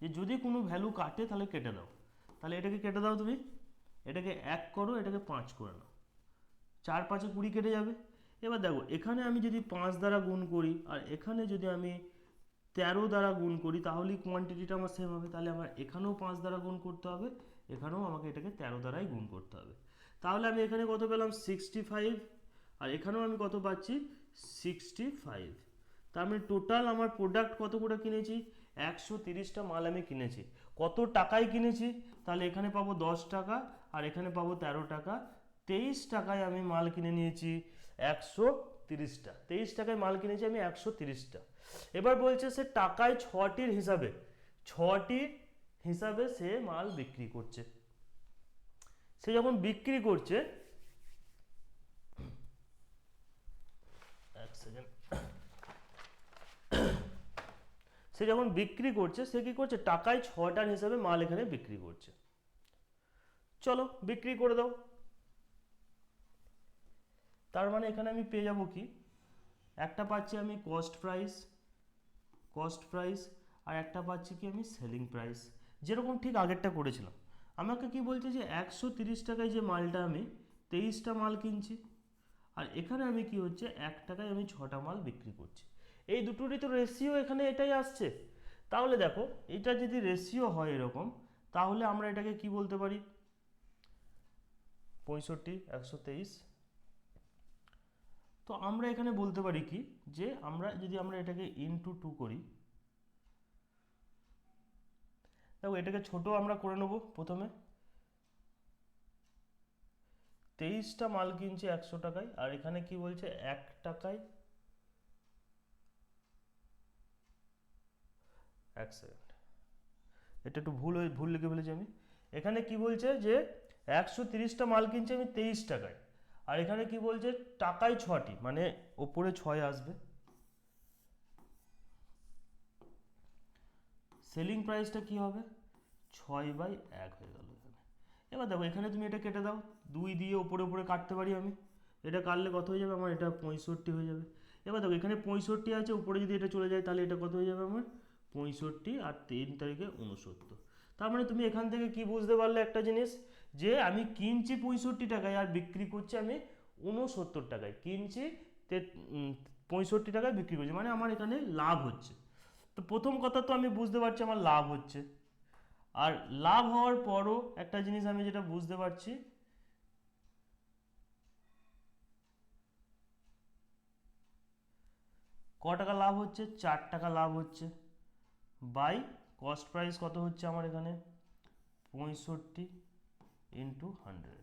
যে যদি কোনো ভ্যালু কাটে তাহলে কেটে দাও। তাহলে এটাকে কেটে দাও তুমি, এটাকে 1 করো, এটাকে 5 করে নাও, 4 5 20 কেটে যাবে। এবার দেখো এখানে আমি যদি 5 দ্বারা গুণ করি, আর এখানে যদি আমি 13 দ্বারা গুণ করি, তাহলেই কোয়ান্টিটিটা আমার সেম হবে। তাহলে আমার এখানেও 5 দ্বারা গুণ করতে হবে, এখানেও আমাকে এটাকে 13 দ্বারাই গুণ করতে হবে। তাহলে আমি এখানে কত পেলাম, 65, আর এখানেও আমি কত পাচ্ছি, 65। তার মানে টোটাল আমার প্রোডাক্ট কত করে কিনেছি, 130টা মাল আমি কিনেছি। কত টাকায় কিনেছি, তাহলে এখানে পাবো 10 টাকা, আর এখানে পাবো 13 টাকা, 23 টাকায় আমি মাল কিনে নিয়েছি 130টা। 23 টাকায় মাল কিনেছি আমি 130টা। এবার বলছে সে টাকায় 6টির হিসাবে সে মাল বিক্রি করছে। সে যখন বিক্রি করছে, এক সেকেন্ড, সে যখন বিক্রি করছে, সে কি করছে, টাকায় 6টার হিসাবে মাল এখানে বিক্রি করছে। চলো বিক্রি করে দাও। তার মানে এখানে আমি পেয়ে যাব কি, একটা পাচ্ছি আমি কস্ট প্রাইস, আর একটা পাচ্ছি কি আমি সেলিং প্রাইস, যেরকম ঠিক আগেরটা করেছিলাম। আমাকে কি বলছে, যে 130 টাকায় যে মালটা আমি 23টা মাল কিনছি, আর এখানে আমি কি হচ্ছে, 1 টাকায় আমি 6টা মাল বিক্রি করছি। এই দুটোরই তো রেশিও এখানে এটাই আসছে। তাহলে দেখো এটা যদি রেশিও হয় এরকম, তাহলে আমরা এটাকে কি বলতে পারি, 65 123। তো আমরা এখানে বলতে পারি কি, যে আমরা এটাকে ইনটু 2 করি, দেখো এটাকে ছোট আমরা করে নেব। প্রথমে 23টা মাল কিনছে 100 টাকায়, আর এখানে কি বলছে, 1 টাকায়, এক সেকেন্ড, এটা একটু ভুল লিখে ফেলেছি আমি। এখানে কি বলছে, যে 130টা মাল কিনছে আমি 23 টাকায়, আর এখানে কি বলছে, টাকায় 6টি, মানে ওপরে 6 আসবে। সেলিং প্রাইসটা কি হবে, 6/1 হয়ে গেল এখানে। এবার দেখো এখানে তুমি এটা কেটে দাও, 2 দিয়ে ওপরে কাটতে পারি আমি, এটা কাটলে কত হয়ে যাবে আমার, এটা 65 হয়ে যাবে। এবার দেখো এখানে 65 আছে, উপরে যদি এটা চলে যায় তাহলে এটা কত হয়ে যাবে আমার, 65, আর 3 তারিখে 69। তার মানে তুমি এখান থেকে কি বুঝতে পারলে একটা জিনিস, যে আমি কিনছি 65 টাকায়, আর বিক্রি করছি আমি 69 টাকায়। কিনছি 65 টাকায় বিক্রি করছি, মানে আমার এখানে লাভ হচ্ছে। তো প্রথম কথা তো আমি বুঝতে পারছি আমার লাভ হচ্ছে, আর লাভ হওয়ার পরও একটা জিনিস আমি যেটা বুঝতে পারছি, ক টাকা লাভ হচ্ছে, 4 টাকা লাভ হচ্ছে, বাই কস্ট প্রাইস কত হচ্ছে আমার এখানে 65 ইন্টু 100।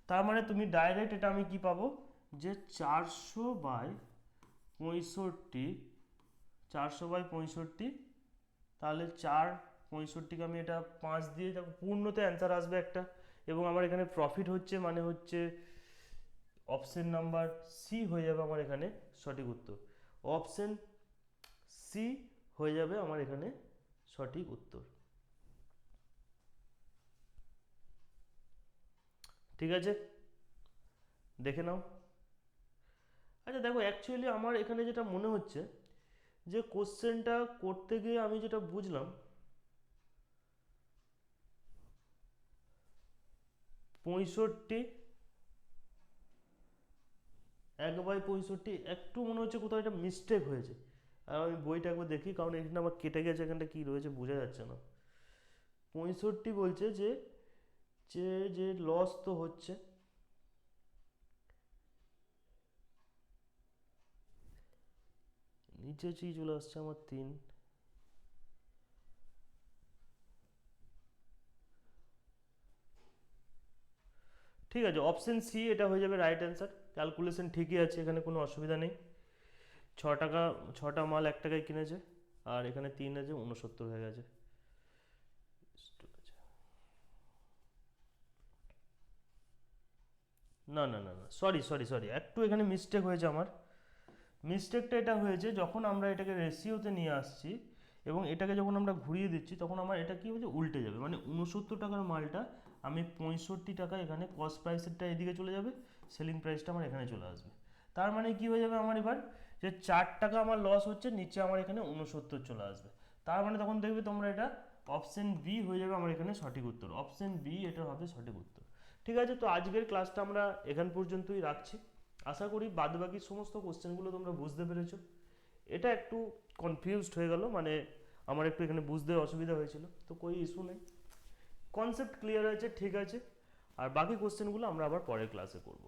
তার মানে তুমি ডাইরেক্ট এটা আমি কি পাবো, যে 400/65, 400/65, তাহলে 4/65কে আমি এটা 5 দিয়ে দেখো পূর্ণতে অ্যান্সার আসবে একটা, এবং আমার এখানে প্রফিট হচ্ছে, মানে হচ্ছে অপশন নাম্বার সি হয়ে যাবে আমার এখানে সঠিক উত্তর। অপশন সি হয়ে যাবে আমার এখানে সঠিক উত্তর। ঠিক আছে, দেখে নাও। আচ্ছা দেখো, অ্যাকচুয়ালি আমার এখানে যেটা মনে হচ্ছে, যে কোশ্চেনটা করতে গিয়ে আমি যেটা বুঝলাম, 65, 1/65 একটু মনে হচ্ছে কোথাও একটা মিস্টেক হয়েছে। আর আমি বইটা একবার দেখি, কারণ এখানে আমার কেটে গেছে, এখানটা কী রয়েছে বোঝা যাচ্ছে না। 65 বলছে যে যে যে লস তো হচ্ছে, নিচে চি চলে আসছে আমার 3। ঠিক আছে, অপশন সি এটা হয়ে যাবে রাইট অ্যান্সার। ক্যালকুলেশন ঠিকই আছে, এখানে কোনো অসুবিধা নেই। 6 টাকা, 6টা মাল 1 টাকায় কিনেছে, আর এখানে 3 আছে, 69 হয়ে গেছে। না না না না, সরি সরি সরি, একটু এখানে মিস্টেক হয়েছে আমার। মিস্টেকটা এটা হয়েছে, যখন আমরা এটাকে রেশিওতে নিয়ে আসছি এবং এটাকে যখন আমরা ঘুরিয়ে দিচ্ছি, তখন আমার এটা কি হচ্ছে, উল্টে যাবে। মানে 69 টাকার মালটা আমি 65 টাকা, এখানে কস্ট প্রাইসেরটা এদিকে চলে যাবে, সেলিং প্রাইসটা আমার এখানে চলে আসবে। তার মানে কি হয়ে যাবে আমার এবার, যে 4 টাকা আমার লস হচ্ছে, নিচে আমার এখানে 69 চলে আসবে। তার মানে তখন দেখবে তোমরা এটা অপশন বি হয়ে যাবে আমার এখানে সঠিক উত্তর। অপশন বি এটা হবে সঠিক উত্তর। ঠিক আছে, তো আজকের ক্লাসটা আমরা এখান পর্যন্তই রাখছি। আশা করি বাদবাকি সমস্ত কোশ্চেনগুলো তোমরা বুঝতে পেরেছো। এটা একটু কনফিউজড হয়ে গেল, মানে আমার একটু এখানে বুঝতে অসুবিধা হয়েছিল, তো কোনো ইস্যু নেই, কনসেপ্ট ক্লিয়ার হয়েছে, ঠিক আছে। আর বাকি কোশ্চেনগুলো আমরা আবার পরের ক্লাসে করব।